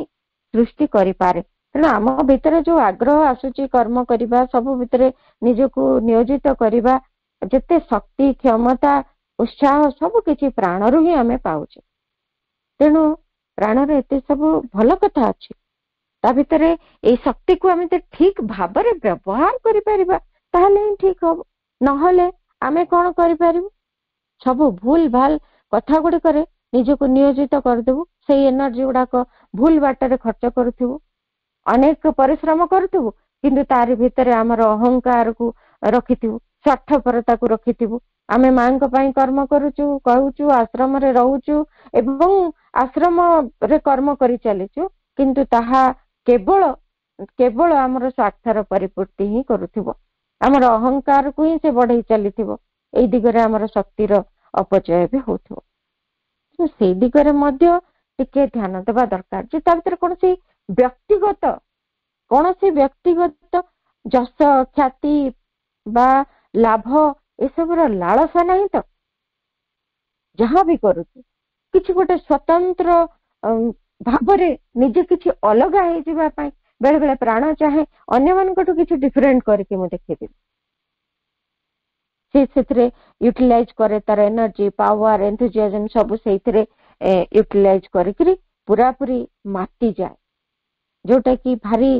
सृष्टि करिपारे। तेणु आम भितर जो आग्रह आसुची कर्म करबा सब भितर निजको नियोजित करबा जेते शक्ति क्षमता उत्साह सब किछि प्राणरु ही आमे पाउचे। तेणु प्राणर एते सब भल कथा अछि ता भितरे ए शक्ति को आमे ते ठीक भाबरे व्यवहार करि परिबा ताहले ही ठीक हो। नहले आमे कोन करि परिबु सब भूल भाल कथा गुडी करे निजको नियोजित कर देबु। सेही एनर्जी गुडाक भूल बाटरे खर्च करथिबु अनेक परिश्रम करथिबु किंतु तारि भितरे हमर अहंकार को रखिथिबु स्वार्थपरता को रखिथिबु। आमे मांग पई कर्म करूचु कहूचु आश्रम रे रहूचु एवं आश्रम रे कर्म करि चलिचु किंतु ताहा केवल केवल हमर स्वार्थर परिपूर्ति ही करूथिबो। हमर अहंकार को ही से बढ़ई चलिथिबो। एई दिगरे हमर शक्तिर अपचय भी होथिबो। तो सेई दिगरे मध्य टिके ध्यान देबा दरकार जे ता भितर कौन सी व्यक्तिगत जस ख्याति बा लाभ ए सब लालसा नहीं तो जहाँ भी करूछु किछि गोटे स्वतंत्र भावरे निजे किछि अलग हे जिबा पई बेले बेले प्राण चाहे अन्य मानकटु किछि डिफरेंट करके मु देखिबी से यूटिलाइज करे तार एनर्जी पावर एंथुजियाज्म सब सेइथरे यूटिलाइज करिकरी पूरा पूरी माती जाए जोटा कि भारी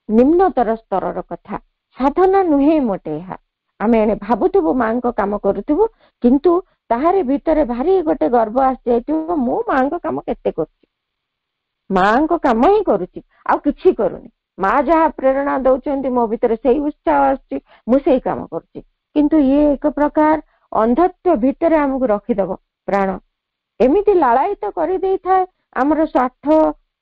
निम्नतर स्तर कथा साधना नुहे मोटे आम एने भावुथु माँ काम करूथु किंतु ताहारी भितर भारी गोटे गर्व आसी जाइथिबो मु माँ काम केते करछि माँ काम ही करूछि आ किछि करूनी माँ जहाँ प्रेरणा दउचंती मो भितर सेही उत्साह आछि मु सेही काम करछि किंतु ये एक प्रकार अंधत्व भितर हमकु रखिदबो प्राण एमिति लालायित करि देई थाए हमर स्वार्थ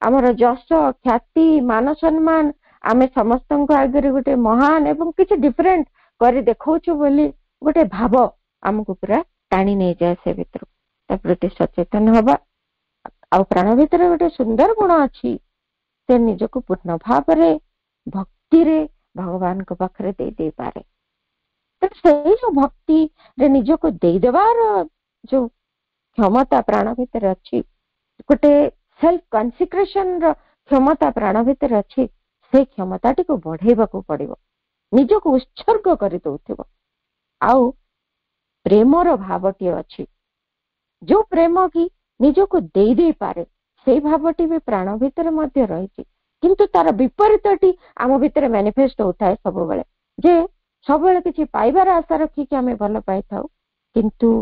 हमर जस ख्याति मान सम्मान आमे समस्तଙ୍କ आगे गोटे महान एवं किछि डिफरेंट करि देखौछु बोली गोटे भाव हमकु पूरा टाणी नै जाय से भितर ता प्रति सचेतन हबा आ प्राण भितर गोटे सुंदर गुण अछि से निजको पूर्ण भाव रे भक्ति रे भगवान को पाखरे दे दे पारे। तो सेही जो भक्ति रे निजको दे देबार जो क्षमता प्राण भितर अछि गोटे सेल्फ कन्सिक्रेशन रो क्षमता प्राण भितर अछि से क्षमता टी को बढ़ेबा को पड़िबो निजको उत्सर्ग करि दउथिबो आउ प्रेमर भावटी अछि जो प्रेम की निजको देई दे पारे से भावटी भी प्राण भितर मध्य रहिछि किंतु तार विपरीतटी आम भितर मैनिफेस्ट होता है सब बेले जे सब बेले किछि पाइबार आशा रखी कि आमे भल पाई थाउ किंतु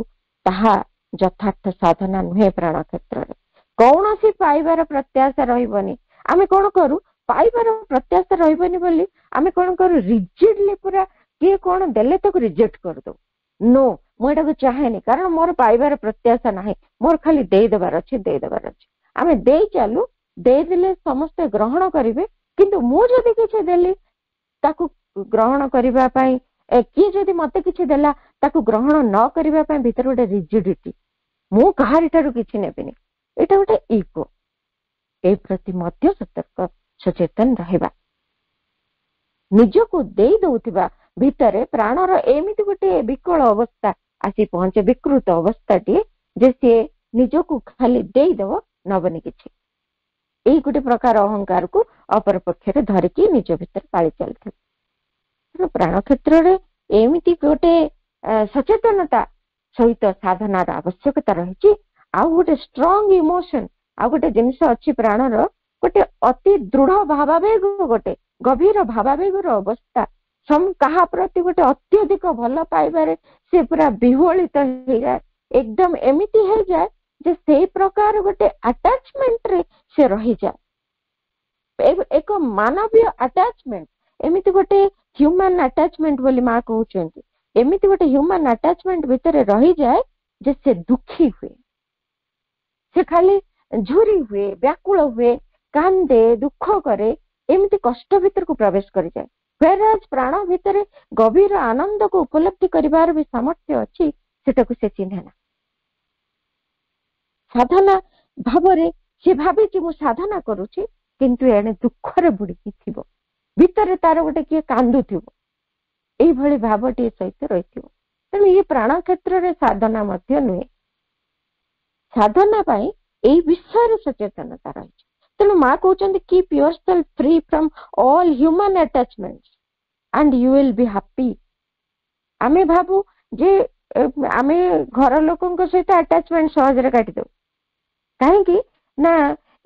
ताहा यथार्थ साधना नुहे प्राण क्षेत्र रे कौन सी पाइबार प्रत्याशा रहिबनी आमे कोन करू पाइबार प्रत्याशा रहिबनी बोली आमे कोन करू रिजिडली पूरा के कोन देले तक रिजेक्ट कर दो नो मु एटा को चाहेनी कारण मोर पाइबार प्रत्याशा नाही मोर खाली देई देबार अछि आमे देई चालू देई दिले समस्त ग्रहण करिवे किंतु मु जदी किछि देली ताकू ग्रहण करिबा पई कि जदी मते किछि देला ताकू ग्रहण न करिबा पई भीतर गोटे रिजिडिटी मु कहारिटारु किछि नेबिनी एटा गोटे इगो ए प्रति मध्य सतर्क सचेतन रहबा निजको देई दउथिबा भितरे प्राणर एमिति गोटे विकल अवस्था आसी पहुंचे विकृत अवस्थाटी जे से निजको खाली देई देव नबनी किछि एई गोटे प्रकार अहंकार को अपर पक्ष रे धरिकी निज भितर पाଳି चलथे प्राण क्षेत्र रे एमिति गोटे सचेतनता सहित साधनार आवश्यकता रहिछि आ गोटे स्ट्रांग इमोशन आ गोटे जिनिस अछि प्राणर गोटे अति दृढ़ भावावेग गोटे गभीर भावावेगर अवस्था सम कहा प्रति गोटे अत्यधिक भल पाइबारे से पूरा विह्वलित हो जाए एकदम एमिति हो जाए जे से प्रकार गोटे अटैचमेंट रे से रही जाए एक मानवीय अटैचमेंट एमिति गोटे ह्यूमन अटैचमेंट बोली माँ कहउचंती एमती गोटे ह्यूमन अटैचमेंट भितर रही जाए जे से दुखी हुए, से खाली झुरी हुए, व्याकुल हुए, कांदे, दुख करे, एमती कष्ट भीतर को प्रवेश कर जाए। व्हेराज प्राण भितर गभीर आनंद को उपलब्धि करिवार भी सामर्थ्य अच्छी, सेटाକୁ से चिन्हे ना। साधना भावरे से भावे कि मु साधना करूची किंतु एने दुखरे बुड़ीकी थिबो, भितर तार गोटे किए कांदुथिबो, एई भली भावटी सहित रहिथिबो। तेणु ये प्राण क्षेत्र रे साधना मध्य नुहे। साधना पाई एई विषय सचेतनता रही। तेणु माँ कहते keep your self free from all human attachments and you will be happy. आमे भाबू जे आमे घर लोकन सहित अटैचमेंट सहज रे काटी दो, कहीं ना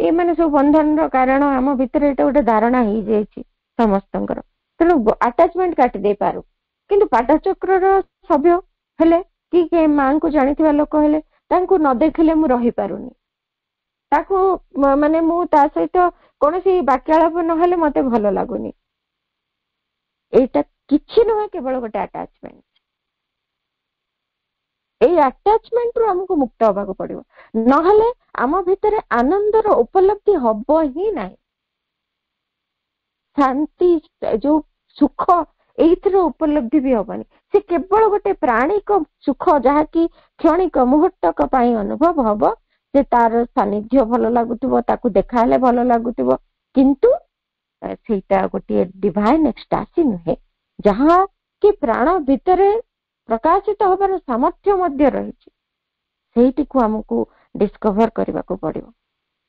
ये माने सब बंधन रो कारण आम भितर एटा गोटे धारणा ही जाइछि समस्तंकर। तेणु अटैचमेंट काटी दे पारू, किंतु पाठचक्र रो सभ्य हेले कि माँ को जानिथिबा लोक हेले तांको न देखिले मु रही पारुनी, ताको माने मु ता सहित कोनोसी वाक्यालाप नहेले मते भलो लागुनी। एटा किछि नुहे, केवल गोटे अटैचमेंट। ए अटैचमेंट रो हमको मुक्त होबा को पड़िबो, नहले आम भितर आनंदर उपलब्धि हबो ही नाही। शांति जो सुख एइथर उपलब्धि भी हबनी। से केवल गोटे प्राणिक सुख जहाँकि क्षणिक मुहूर्तक पाई अनुभव हब। से तार सानिध्य भल लगुथिबो, ताकू देखाले भल लगुथिबो, किंतु सेटा गोटे डिवाइन एक्सटासी नुहे, जहाँ कि प्राण भितर प्रकाशित होबार सामर्थ्य मध्य रहिछि। सेठी को हमकु डिस्कवर करबा को पड़िबो।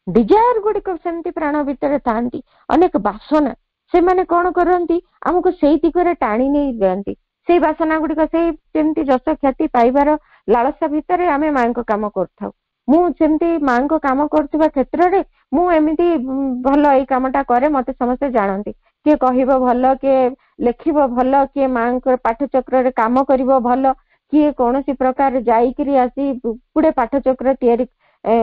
डिजायर गुडिक सेमती प्राण भितर थांती, अनेक वासना से माने कोन करंती हमकु सेई दिगरे टाणी नै दियंती। सेई वासना गुडिक सेई जेमती जस ख्याति पाइबार लालसा भितर आमे मां को काम करथाउ। मु सेमती मां को काम करथिबा क्षेत्र रे मु एमिति भलो एई कामटा करे, मते समस्त जानंती। के कहिबो भलो, के लेखिबो भलो, के मां को पाठचक्र रे काम करिवो भलो, किए कौनसी प्रकार जाइकरी आसी गुडे पाठचक्र तैयारी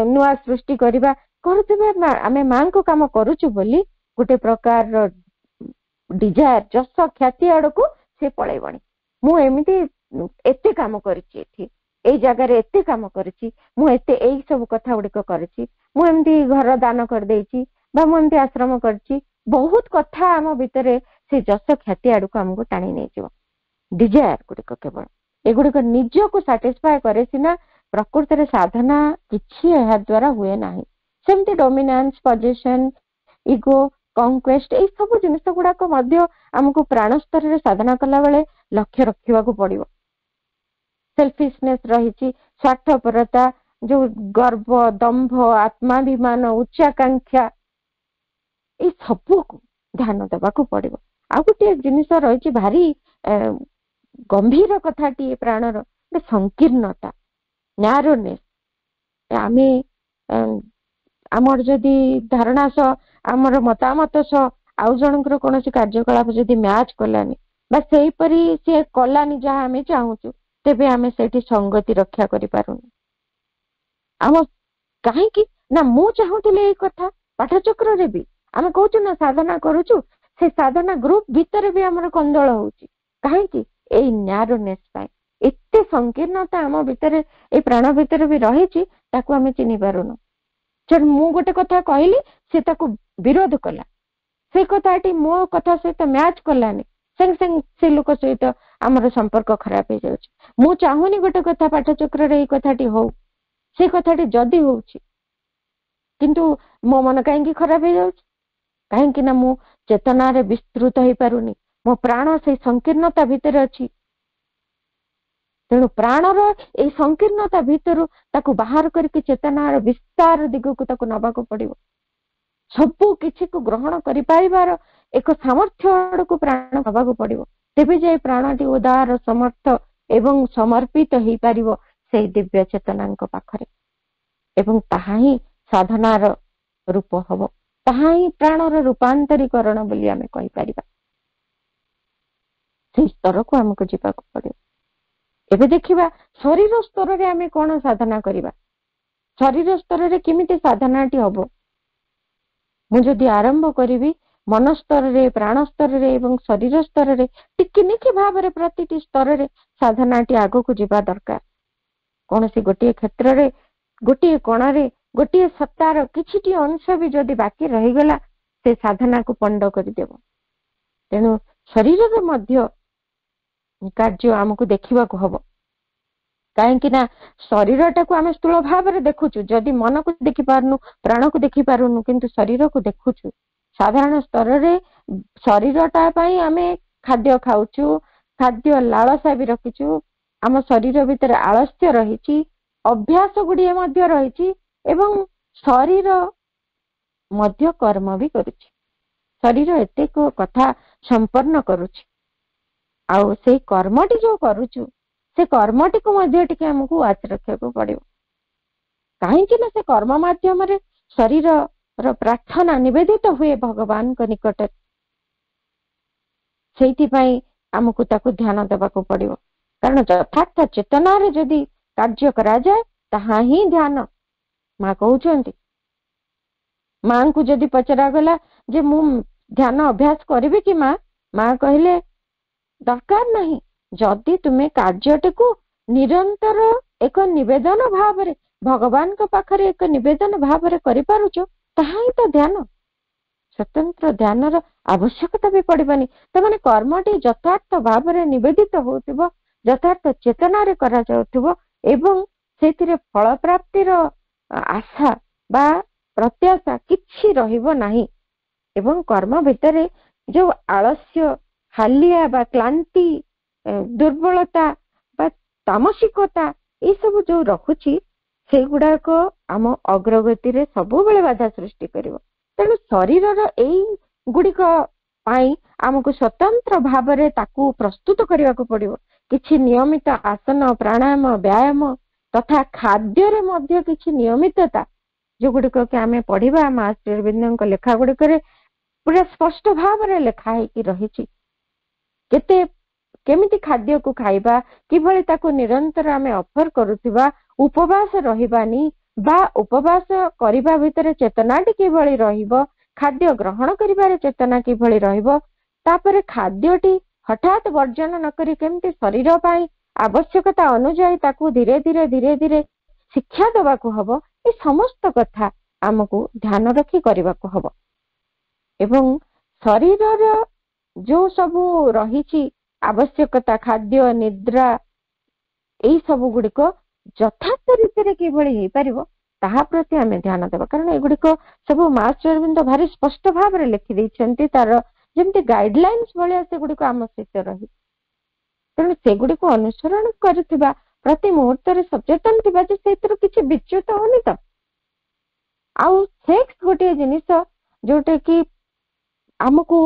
नुआ सृष्टि करिबा करथिबे। आमे मां को काम करूछु बोली गुटे प्रकार डिजायर जस ख्याति आड़को से पळैबणी। मु एमिति एते काम करिछि, एठी एई जगह रे एते काम करिछि, मु एते एई सब कथा गुडिक करिछि, मु एमिति घर दान कर देइछि, बा मु एमिति आश्रम करछि। बहुत कथा आम भितरे से जस ख्याति आड़को हमको टाणी नै जिवो। डिजायर गुडिक केवल एगुडिक निज को सैटिस्फाई करे सिना, प्रकृति रे साधना किछि एहा द्वारा हुए नाही। सेमती डोमिनेंस, पोजीशन, इगो, कॉन्क्वेस्ट ए सब जिनिस गुडाक मध्य हमको प्राण स्तर रे साधना कला बेले लक्ष्य रखिबा को पड़िबो। सेल्फिशनेस रहिछि, स्वार्थपरता, जो गर्व, दंभ, आत्माभिमान, उच्चाकांक्षा, ए सब को ध्यान देबा को पड़िबो। आ गोटे जिनिस रहिछि भारी गंभीर कथाटी प्राणर संकीर्णता, न्यारोनेस। आमे आमर जदि धारणा सह आमर मतामत सह आउ जनकर कोनोसी कार्यकलाप जदि मैच कलानी बा सेही परी से कलानी जहाँ आमे चाहूछु, तेबे आमे सेठी संगति रक्षा करि पारुनी। आम काहे कि ना मु चाहूथिले ए कथा पाठचक्र रे भी आमे कहूछु ना साधना करूछु, से साधना ग्रुप भीतर भी हमर कंदळ होउची। काहे कि एई न्यारोनेस पाई एते संकीर्णता आम भितर ए प्राण भितर भी रहिछि, ताकू आमे चिनि पारुनु। जब मु गोटे कथा कहली से ताकू विरोध कला, से कथाटी मो कथा सहित मैच कलानी, संग संग से लोक सहित आमर संपर्क खराब हो जाउछि। मु चाहूनी गोटे कथा पाठचक्र रे ए कथाटी हो, से कथाटी जदि होउछि किंतु मो मन काहेकि खराब हो जाउछि, काहेकि ना मु चेतना रे विस्तृत हो पारुनी, मो प्राण से संकीर्णता भितर अछि। तेणु प्राणर ए संकीर्णता भितर ताकू बाहर करके चेतनार विस्तार दिगो को ताकू नबा को पड़िबो। सबु किछि को ग्रहण करि पाइबार एक सामर्थ्य को प्राण नबा को पड़िबो, तेबे जे प्राणटी उदार, समर्थ एवं समर्पित हो पारिबो से दिव्य चेतनांक पाखरे, एवं ताहा ही साधनार रूप हबो, ताहा ही प्राणर रूपांतरीकरण बोली आमे कहि परिबा। से स्तर को हमको जीवा को पड़िबो। एबे देखिबा शरीर स्तर रे आमे कोन साधना करिबा, शरीर स्तर रे किमिते साधनाटी हबो। मु जदि आरंभ करिवि मन स्तर रे प्राण स्तर रे एवं शरीर स्तर रे टिकिनिकी भाव में प्रतिटी स्तर रे साधनाटी आगो को जीवा दरकार। कौन सी गोटे क्षेत्र रे गोटे कोण गोटे सत्तार किछि अंश भी जदि बाकी रहीगला से साधना को पंड करदेव। तेणु शरीर रे मध्य कार्य आमको देखा हम कहीं शरीर को आम स्थूल भाव में देखुचु, जदि मन को देखी पारनु प्राण को देखी पारुनु किंतु शरीर को देखुचु। साधारण स्तर रे शरीरटा आम खाद्य खाऊचु, खाद्य लालसा भी रखिचु, आम शरीर भितर आलस्य रही, अभ्यास गुड़िए मध्य रही एवं शरीर मध्य कर्म भी करुछि। शरीर एते को कथा संपन्न करुछि आउ से कर्मटी जो करुछु से कर्मटी को मध्य टिके हमको वाच रखा को पड़ो। कहीं से कर्म माध्यम रे शरीर रो प्रार्थना निवेदित हुए भगवान को निकट, से आमको ताको ध्यान देवा को पड़ो। कारण यथार्थ चेतना रे जदि कार्य करा जाए ताहा ही ध्यान। माँ कहउचंती, माँ को जदि पचरा गला जे मु ध्यान अभ्यास करिबे कि माँ, माँ कहले दरकार नहीं। जदि तुम्हें कार्यटी को निरंतर एक निवेदन भाव रे भगवान को पाखरे एक निवेदन भाव रे करि पारुचो ताहा ही तो ध्यान। स्वतंत्र ध्यान रो आवश्यकता भी पड़िबनी। त माने कर्मटी यथार्थ भाव रे निवेदित होतिबो, यथार्थ चेतना रे करा जाउतिबो एवं सेतिरे फल प्राप्तिर आशा बा प्रत्याशा किछि रहिबो नाही। एवं कर्म भितरे जो आलस्य हालिया बा क्लांति दुर्बलता बा तामसिकता ये सब जो रखुची से गुड़ाक आम अग्रगति रे सब बेले बाधा सृष्टि करिवो। तेणु शरीर एई गुड़िक पाई आमको स्वतंत्र भाव रे ताकू प्रस्तुत करने को पड़िवो। किछि नियमित आसन प्राणायाम व्यायाम तथा खाद्य रे मध्य किछि नियमितता जो गुड़िक के आमे पढ़िबा मां श्री अरविंदो लेखा गुड़िक पूरा स्पष्ट भाव रे लेखा है रही। केते केमिति खाद्य को खाइबा किभଳି ताको निरंतर आमे ऑफर करूथिबा, उपवास रहिबानी बा उपवास करिबा भितरे चेतनाटी किभଳି रहिबो, खाद्य ग्रहण करिबारे चेतना किभଳି रहिबो, तापरे खाद्यटी हठात वर्जन न करी केमिति शरीर पाई आवश्यकता अनुसार ताको धीरे धीरे धीरे धीरे शिक्षा देवाको हबो। ए समस्त कथा आमको ध्यान रखी करबाको हबो। एवं शरीर जो सबू रही आवश्यकता खाद्य निद्रा यही सब गुड़िक यथार्थ रीति किभଳି हो ताहा प्रति आम ध्यान देवा। कारण एगुड़िक सब मास्टर अरविंद भारी स्पष्ट भाव में लिखि देइछन्ति, तार जेमति गाइडलाइंस भलिया से गुड़िक आम सहित रही। तेणु सेगुड़िक अनुसरण करथिबा प्रति मुहूर्त रे सचेतन थिबा जे सेतिर किछि विच्युत होनी। तो आउ सेक्स गोटे जिनिस जोटे कि आमको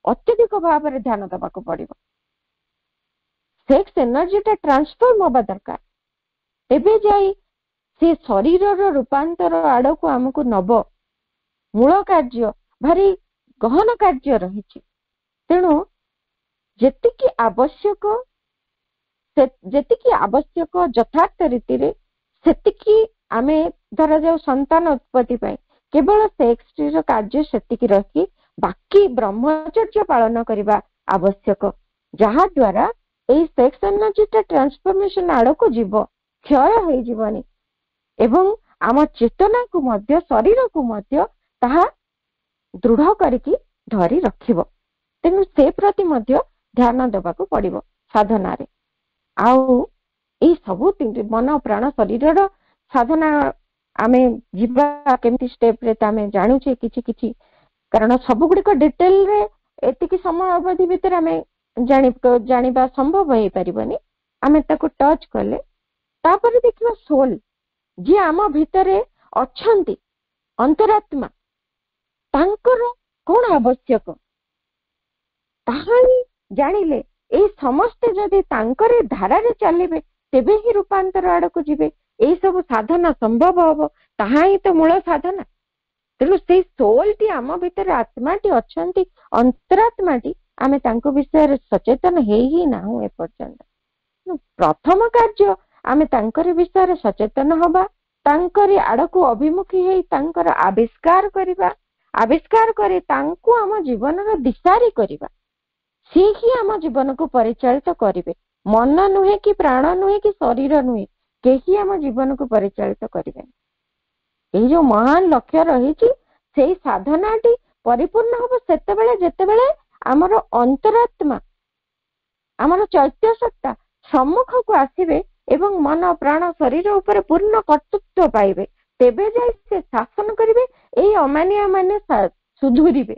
अत्यधिक भाव में ध्यान देवा पड़ो। सेक्स एनर्जीटा ट्रांसफॉर्म होगा दरकार, तेबे जाई से शरीर रूपांतर आड़ को आमको नब। मूल कार्य भारी गहन कार्य रही। तेणु जेतिकी आवश्यक यथार्थ रीति रे सेतिकी आमे धरा जाऊ संतान उत्पत्ति पाई केवल सेक्स कार्य सेतिकी रखी बाकी ब्रह्मचर्य पालन करने आवश्यक, जहा द्वारा एई सेक्स एनर्जीटा ट्रांसफॉर्मेशन आड़ को जीव क्षय हो जीवनी एवं आम चेतना को मध्य शरीर को मध्य ताहा दृढ़ करके धरी रखिबो। तेणु से प्रति मध्य ध्यान देवा को पड़िबो साधना रे। आउ एई सबु मन प्राण शरीर साधना आमे जीवा केमती स्टेप रे तामे जानुचे किछि किछि। कारण सब गुड़िक डिटेल रे एतिकी समय अवधि भितर आमे जानिबा संभव हो पारिबनी। आमे ताको टच कले तापर देखिबा सोल जी आम भितरे अछंती अंतरात्मा तांकर कोन आवश्यक ताहाई जानिले ए समस्त जदि तांकर धारा रे चलिबे तेबे ही रूपांतर आड़ को जिबे। ए सब साधना संभव हबो, ताहाई तो मूल साधना। तेणु से सोलटी आम भितर आत्माटी अछंती अंतरात्माटी आमे तांको विषय सचेतन ही ना ए पर्यंत। प्रथम कार्य आमे तांकर विषय सचेतन हबा, तांकर आड़ को अभिमुखी है तांकर आविष्कार करिबा, ଆବିଷ୍କାର କରି ତାଙ୍କୁ ଆମ ଜୀବନର ଦିଶାରି କରିବା। ସେ ହିଁ ଆମ ଜୀବନକୁ ପରିଚାଳିତ କରିବେ। ମନ ନୁହେଁ କି ପ୍ରାଣ ନୁହେଁ କି ଶରୀର ନୁହେଁ, କେହି ଆମ ଜୀବନକୁ ପରିଚାଳିତ କରିବେନି। ଏଇ ଯୋଉ ମହାନ ଲକ୍ଷ୍ୟ ରହିଛି, ସେଇ ସାଧନାଟି ପରିପୂର୍ଣ୍ଣ ହବ ସେତେବେଳେ ଯେତେବେଳେ ଆମର ଅନ୍ତରାତ୍ମା, ଆମର ଚୈତ୍ୟ ସତ୍ତା ସମ୍ମୁଖକୁ ଆସିବେ ଏବଂ ମନ ପ୍ରାଣ ଶରୀର ଉପରେ ପୂର୍ଣ୍ଣ କର୍ତ୍ତୃତ୍ୱ ପାଇବେ। ତେବେ ଯାଇ ସେ ଶାସନ କରିବେ, ଏଇ ଅମାନିଆ ମାନେ ସୁଧୁରିବେ,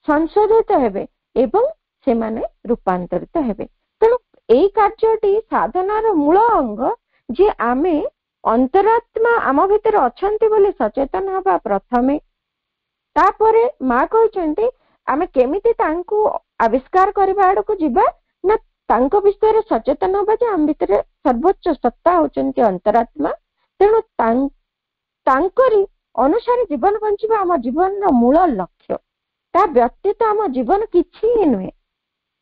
ସଂଶୋଧିତ ହେବେ ଏବଂ ସେମାନେ ରୂପାନ୍ତରିତ ହେବେ। ତେଣୁ ଏଇ କାର୍ଯ୍ୟଟି ସାଧନାର ମୂଳ ଅଙ୍ଗ ଯେ ଆମେ ଅନ୍ତରାତ୍ମା ଆମ ଭିତରେ ଅଛନ୍ତି ବୋଲି ସଚେତନ ହବା ପ୍ରଥମେ। ତାପରେ ମା କହିଛନ୍ତି ଆମେ କେମିତି ତାଙ୍କୁ ଆବିଷ୍କାର କରିବା ଆଡକୁ ଯିବା, ନା ତାଙ୍କ ବିଷୟରେ ସଚେତନ ହବା ଯେ ଆମ ଭିତରେ ସର୍ବୋଚ୍ଚ ସତ୍ତା ହଉଛନ୍ତି ଅନ୍ତରାତ୍ମା। ତେଣୁ ତାଙ୍କରି ଅନୁସାରେ ଜୀବନ ବଞ୍ଚିବା ଆମ ଜୀବନର ମୂଳ ଲକ୍ଷ୍ୟ। ତା ବ୍ୟତୀତ ଆମ ଜୀବନ କିଛି ହିଁ ନୁହେଁ।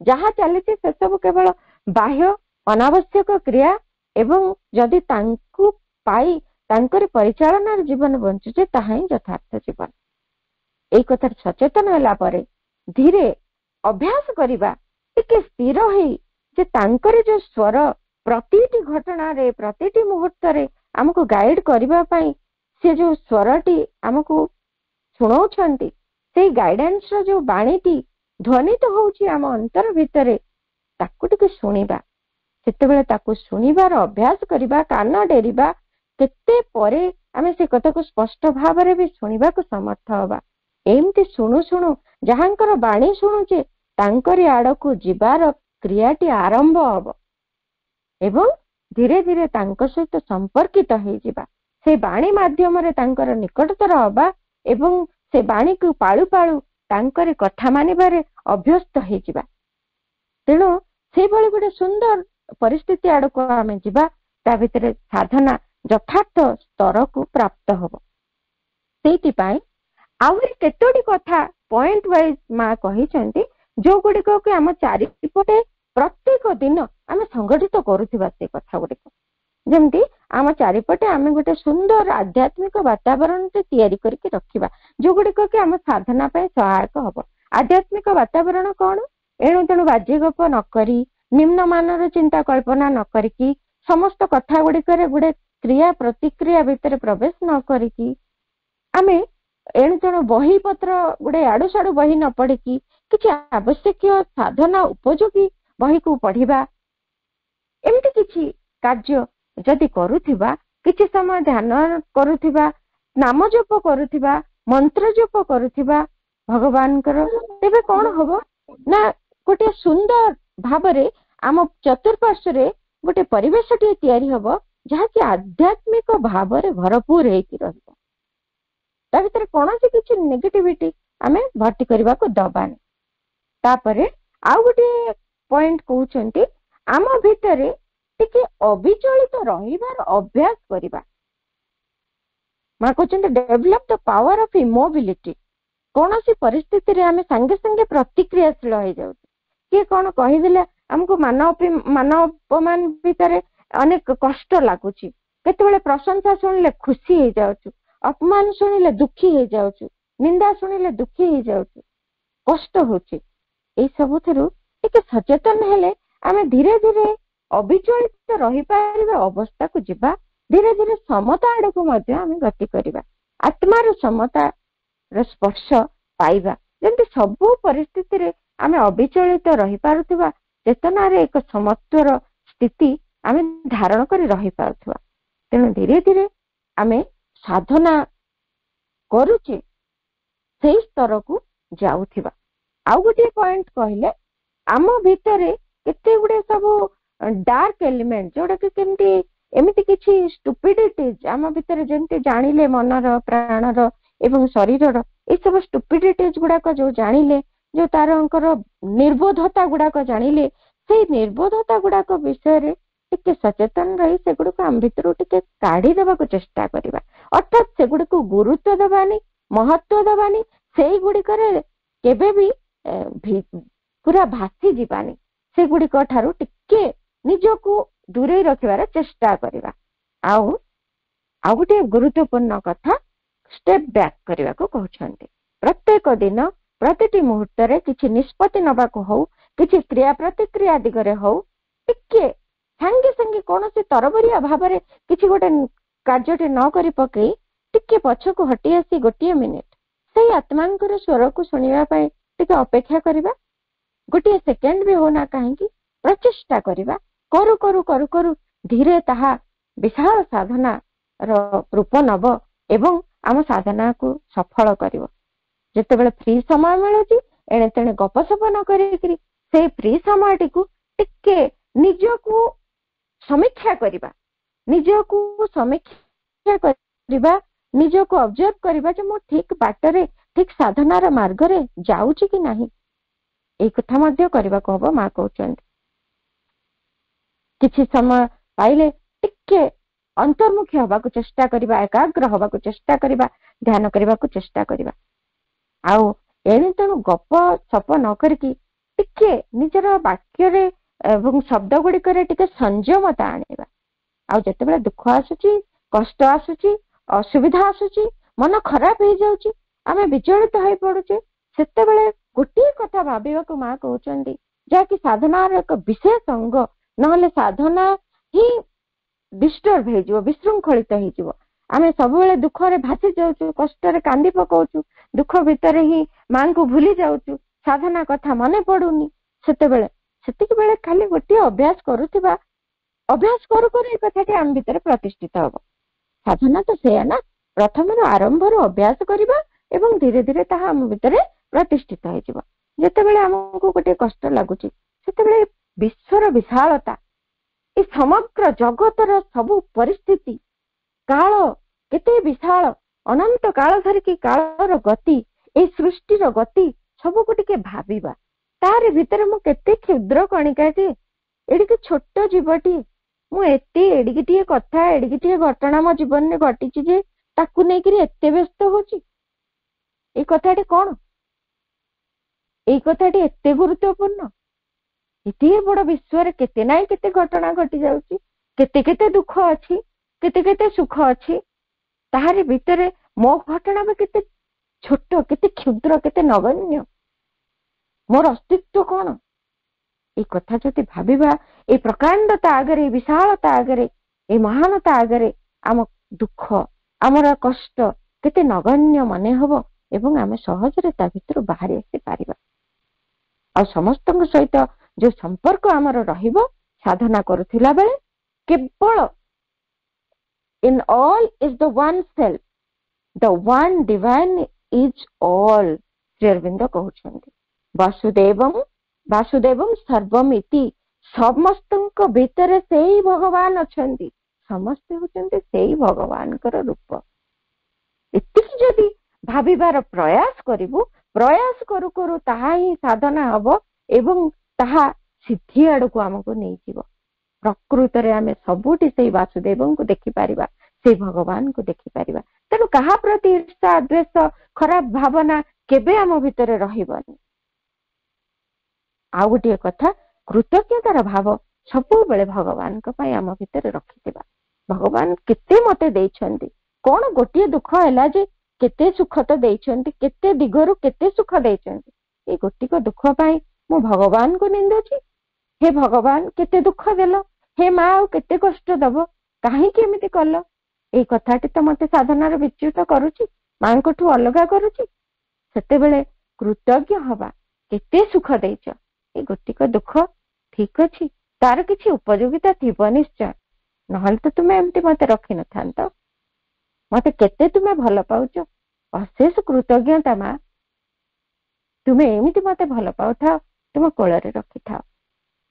ଯାହା ଚାଲିଛି ସେସବୁ କେବଳ ବାହ୍ୟ ଅନାବଶ୍ୟକ କ୍ରିୟା ଏବଂ ଯଦି ତାଙ୍କୁ ପାଇ ତାଙ୍କରି ପରିଚାଳନାର ଜୀବନ ବଞ୍ଚୁଛେ ତାହା ହିଁ ଯଥାର୍ଥ ଜୀବନ। ଏଇ କଥାରେ ସଚେତନ ହେଲା ପରେ ଧୀରେ ଅଭ୍ୟାସ କରିବା, ଟିକେ ସ୍ଥିର ହେଇ ଯେ ତାଙ୍କରି ଯୋଉ ସ୍ୱର ପ୍ରତିଟି ଘଟଣାରେ ପ୍ରତିଟି ମୁହୂର୍ତ୍ତରେ ଆମକୁ ଗାଇଡ କରିବା ପାଇଁ ସେ ଯୋଉ ସ୍ୱରଟି ଆମକୁ ଶୁଣଉଛନ୍ତି, ସେଇ ଗାଇଡାନ୍ସର ଯୋଉ ବାଣୀଟି ଧ୍ୱନିତ ହଉଛି ଆମ ଅନ୍ତର ଭିତରେ, ତାକୁ ଟିକେ ଶୁଣିବା। ସେତେବେଳେ ତାକୁ ଶୁଣିବାର ଅଭ୍ୟାସ କରିବା, କାନ ଡେରିବା, କେତେ ପରେ ଆମେ ସେ କଥାକୁ ସ୍ପଷ୍ଟ ଭାବରେ ବି ଶୁଣିବାକୁ ସମର୍ଥ ହବା। ଏମିତି ଶୁଣୁ ଶୁଣୁ ଯାହାଙ୍କର ବାଣୀ ଶୁଣୁଛେ ତାଙ୍କରି ଆଡକୁ ଯିବାର କ୍ରିୟାଟି ଆରମ୍ଭ ହବ ଏବଂ ଧୀରେ ଧୀରେ ତାଙ୍କ ସହିତ ସମ୍ପର୍କିତ ହେଇଯିବା। ସେ ବାଣୀ ମାଧ୍ୟମରେ ତାଙ୍କର ନିକଟତର ହବା ଏବଂ ସେ ବାଣୀକୁ ପାଳୁ ପାଳୁ ତାଙ୍କରି କଥା ମାନିବାରେ ଅଭ୍ୟସ୍ତ ହେଇଯିବା। ତେଣୁ ସେଇଭଳି ଗୋଟେ ସୁନ୍ଦର ପରିସ୍ଥିତି ଆଡକୁ ଆମେ ଯିବା, ତା ଭିତରେ ସାଧନା ଯଥାର୍ଥ ସ୍ତରକୁ ପ୍ରାପ୍ତ ହବ। ସେଇଥିପାଇଁ ଆହୁରି କେତୋଟି କଥା ପଏଣ୍ଟ ୱାଇଜ ମା କହିଛନ୍ତି, ଯୋଉଗୁଡିକ କି ଆମ ଚାରିପଟେ ପ୍ରତ୍ୟେକ ଦିନ ଆମେ ସଂଗଠିତ କରୁଥିବା ସେ କଥା ଗୁଡିକ। ଯେମିତି ଆମ ଚାରିପଟେ ଆମେ ଗୋଟେ ସୁନ୍ଦର ଆଧ୍ୟାତ୍ମିକ ବାତାବରଣଟେ ତିଆରି କରିକି ରଖିବା, ଯୋଉଗୁଡିକ କି ଆମ ସାଧନା ପାଇଁ ସହାୟକ ହବ। ଆଧ୍ୟାତ୍ମିକ ବାତାବରଣ କଣ? ଏଣୁ ତେଣୁ ବାଜ୍ୟ ଗପ ନ କରି, ନିମ୍ନମାନର ଚିନ୍ତା କଳ୍ପନା ନ କରିକି, ସମସ୍ତ କଥା ଗୁଡିକରେ ଗୋଟେ କ୍ରିୟା ପ୍ରତିକ୍ରିୟା ଭିତରେ ପ୍ରବେଶ ନ କରିକି, ଆମେ ଏଣୁ ତେଣୁ ବହି ପତ୍ର ଗୋଟେ ଆଡୁ ସାଡୁ ବହି ନ ପଢିକି କିଛି ଆବଶ୍ୟକୀୟ ସାଧନା ଉପଯୋଗୀ ବହିକୁ ପଢିବା। ଏମିତି କିଛି କାର୍ଯ୍ୟ ଯଦି କରୁଥିବା, କିଛି ସମୟ ଧ୍ୟାନ କରୁଥିବା, ନାମ ଜପ କରୁଥିବା, ମନ୍ତ୍ର ଜପ କରୁଥିବା ଭଗବାନଙ୍କର, ତେବେ କଣ ହବ ନା ଗୋଟେ ସୁନ୍ଦର ଭାବରେ ଆମ ଚତୁଃପାର୍ଶ୍ୱରେ ଗୋଟେ ପରିବେଶଟିଏ ତିଆରି ହବ ଯାହାକି ଆଧ୍ୟାତ୍ମିକ ଭାବରେ ଭରପୁର ହେଇକି ରହିବ। ତା ଭିତରେ କୌଣସି କିଛି ନେଗେଟିଭିଟି ଆମେ ଭର୍ତ୍ତି କରିବାକୁ ଦବାନି। ତାପରେ ଆଉ ଗୋଟେ ପଏଣ୍ଟ କହୁଛନ୍ତି, ଆମ ଭିତରେ ଟିକେ ଅବିଚଳିତ ରହିବାର ଅଭ୍ୟାସ କରିବା। ମା କହୁଛନ୍ତି ଡେଭଲପ ଦ ପାୱାର ଅଫ ଇମୋବିଲିଟି। କୌଣସି ପରିସ୍ଥିତିରେ ଆମେ ସାଙ୍ଗେ ସାଙ୍ଗେ ପ୍ରତିକ୍ରିୟାଶୀଳ ହେଇଯାଉଛୁ। କିଏ କଣ କହିଦେଲେ ଆମକୁ ମାନ ଅପମାନ ଭିତରେ ଅନେକ କଷ୍ଟ ଲାଗୁଛି, କେତେବେଳେ ପ୍ରଶଂସା ଶୁଣିଲେ ଖୁସି ହେଇଯାଉଛୁ, ଅପମାନ ଶୁଣିଲେ ଦୁଃଖୀ ହେଇଯାଉଛୁ, ନିନ୍ଦା ଶୁଣିଲେ ଦୁଃଖୀ ହେଇଯାଉଛୁ, କଷ୍ଟ ହଉଛି। ଏଇ ସବୁଥିରୁ ଟିକେ ସଚେତନ ହେଲେ ଆମେ ଧୀରେ ଧୀରେ ଅବିଚଳିତ ରହିପାରିବା ଅବସ୍ଥାକୁ ଯିବା। ଧୀରେ ଧୀରେ ସମତା ଆଡକୁ ମଧ୍ୟ ଆମେ ଗତି କରିବା, ଆତ୍ମାର ସମତାର ସ୍ପର୍ଶ ପାଇବା। ଯେମିତି ସବୁ ପରିସ୍ଥିତିରେ ଆମେ ଅବିଚଳିତ ରହିପାରୁଥିବା, ଚେତନାରେ ଏକ ସମତ୍ୱର ସ୍ଥିତି ଆମେ ଧାରଣ କରି ରହିପାରୁଥିବା। ତେଣୁ ଧୀରେ ଧୀରେ ଆମେ ସାଧନା କରୁଛେ ସେଇ ସ୍ତରକୁ ଯାଉଥିବା। ଆଉ ଗୋଟିଏ ପଏଣ୍ଟ କହିଲେ, ଆମ ଭିତରେ କେତେ ଗୁଡେ ସବୁ ଡାର୍କ ଏଲିମେଣ୍ଟ, ଯୋଉଟା କି କେମିତି ଏମିତି କିଛି ଷ୍ଟୁପିଡିଟିଜ ଆମ ଭିତରେ, ଯେମିତି ଜାଣିଲେ ମନର, ପ୍ରାଣର ଏବଂ ଶରୀରର ଏଇ ସବୁ ଷ୍ଟୁପିଡିଟିଜ ଗୁଡାକ ଯୋଉ ଜାଣିଲେ, ଯୋଉ ତାରଙ୍କର ନିର୍ବୋଧତା ଗୁଡାକ ଜାଣିଲେ, ସେଇ ନିର୍ବୋଧତା ଗୁଡାକ ବିଷୟରେ ଟିକେ ସଚେତନ ରହି ସେଗୁଡିକୁ ଆମ ଭିତରୁ ଟିକେ କାଢିଦେବାକୁ ଚେଷ୍ଟା କରିବା। ଅର୍ଥାତ୍ ସେଗୁଡିକୁ ଗୁରୁତ୍ୱ ଦେବାନି, ମହତ୍ୱ ଦେବାନି, ସେଇଗୁଡିକରେ କେବେ ବି ପୁରା ଭାସି ଯିବାନି। ସେଗୁଡିକ ଠାରୁ ଟିକେ ନିଜକୁ ଦୂରେଇ ରଖିବାର ଚେଷ୍ଟା କରିବା। ଆଉ ଗୋଟେ ଗୁରୁତ୍ୱପୂର୍ଣ୍ଣ କଥା, ଷ୍ଟେପ ବ୍ୟାକ୍ କରିବାକୁ କହୁଛନ୍ତି। प्रत्येक दिन प्रतिटी मुहूर्त किसी निष्पत्ति नबाकू हो किसी क्रिया प्रतिक्रिया दिगरे हो टिके सांगे सांगे कौन से तरबरिया भाव में किसी गोटे कार्य न कर पकई टिके पछकू हटी आसी गोटे मिनिट से आत्मांकर स्वर को शुणा टिके अपेक्षा करवा गोटे सेकेंड भी होना कहीं प्रचेष्टा करवा करू करू करू करू धीरे ताहा विशाल साधना रूप नब एवं आम साधना को सफल कर जितेबाला फ्री समय मिलूची एणे तेणे गपसप न करी से फ्री समय टिके निजको समीक्षा करवा निजको समीक्षा करवा निजको ऑब्जर्व करवा जे मो ठीक बाटरे ठीक साधनार मार्गरे जाउची कि नाही ए कथा मध्य करबा को हबो मा कहउचंती किछि समय पाइले टिके अंतर्मुखी हबा को चेष्टा करबा एकाग्र हबा को चेष्टा करबा ध्यान करबा को चेष्टा करबा आउ एणे तेणु गप सप न करकी टिके निजर वाक्य रे एवं शब्द गुड़िक टिके संयमता आनिबा आउ जेतेबेले दुख आसुची कष्ट आसुची असुविधा आसुची मन खराब हो जाउची आमे विचलित होई पडुचे सेतेबेले गोटे कथा भाबिबा को मा कहउचंदी जाकि साधनार एक विशेष अंग नहले साधना ही डिस्टर्ब हो जिवो विशृंखलित हो जिवो आमे सब बेले दुख रे भासी जाउछु कष्ट रे कांदी पकाउछु दुख भितर ही मां को भूली जाउछु साधना कथा मने पडुनी सेतेबेले सेतिक बेले खाली गोटे अभ्यास करूथिबा अभ्यास करू करू ए कथाटी आम भितर प्रतिष्ठित हबो साधना तो सेया ना प्रथम आरंभ अभ्यास करबा एवं धीरे धीरे ताहा आम भितर प्रतिष्ठित हो जिवो जेतेबेले हमको गोटे कष्ट लागुची सेतेबेले विश्वर विशालता ए समग्र जगतर सबु परिस्थिति काल केते विशाल अनंत काल धरिकी कालर गति ए सृष्टिर गति सबको टिके भाबिबा तार भितर मु केते क्षुद्र कणिकाटी एडिके छोट जीवटी मु एते एडिकिटिए कथा एडिकिटिए घटना मो जीवन में घटिची जे ताकू नै करी एते व्यस्त होची ए कथाटी कोन ए कथाटी एते गुरुत्वपूर्ण एते बड़ विश्व रे केते नाइ केते घटना घटी जाउची केते केते दुख अछि केते केते सुख अछि ताहारी भितर मो घटना भी केते छोट केते क्षुद्र केते नगण्य मोर अस्तित्व कौन ए कथा जति भाबिबा ए प्रकांडता आगरे विशालता आगरे ए महानता आगरे आम दुख आमर कष्ट केते नगण्य मने हबो एवं आमे सहजरे ता भितर बाहरी आसी पारिबा आ समस्त सहित जो संपर्क आमर रहिबो साधना करुथिला बेले केवल in all is the one self the one divine is all Shri Aurobindo कहउछन्ति वासुदेवम वासुदेवम सर्वमिति समस्त भीतर से ही भगवान अछन्ति समस्त होचन्ति से ही भगवान कर रूप एतिक जदि भाबिबार प्रयास करिवु प्रयास करू करू ताहा ही साधना हबो एवं ताहा सिद्धि आड़को आमको नहीं जीव प्रकृत रे आमे सबुठी से वासुदेव को देखि पारिबा से भगवान को देखि पारिबा तेणु कहा प्रति ईर्षा द्वेष खराब भावना केबे आम भितर रहिबनी आउ गोटे कथा कृतज्ञतार भाव सबु बेले भगवान को पई आम भितर रखिथिबा भगवान केते मते देइछन्ति कोन गोटे दुख हैला जे केते सुख तो देइछन्ति केते दिगरु केते सुख देइछन्ति ए गोटी को दुख पई मु भगवान को निंदुची हे भगवान केते दुख देलो हे माँ केते कष्ट दब कहीं एमती कल ये कथाटी तो मते साधनार विच्युत करुची माँ को ठू अलगा करुची सेतेबेले कृतज्ञ हवा केते सुख देइछ ए गोटिक दुख ठीक अछि तार किछि उपयोगिता थिबो निश्चय नहले तो तुमे एमती मते रखि न थांत मते केते तुमे भल पाउछ अशेष कृतज्ञता माँ तुमे एमती मते भल पाउथा तुम कोଳରେ रखिथा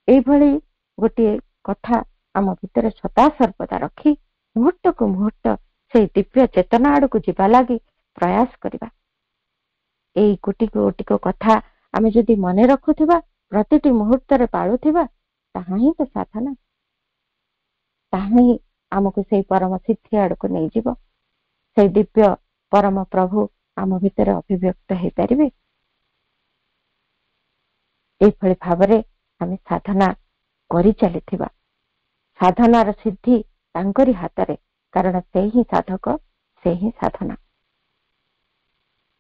एभली गोटे कथा आम भितर सदा सर्वदा रखी मुहूर्त को मुहूर्त से दिव्य चेतना आड़ को जीवा लगी प्रयास करवा एई गोटी गोटी कथा आमे जदि मने रखुथिबा प्रतिटी मुहूर्त रे पाळुथिबा ताहा ही तो साधना ताहा ही आमको से परम सिद्धि आड़ को नहीं जीव से दिव्य परम प्रभु आम भितर अभिव्यक्त हो पारिबे एभली भावरे आमे साधना करि चलिथिबा साधनार सिद्धि तांकरी हातरे कारण से ही साधक से ही साधना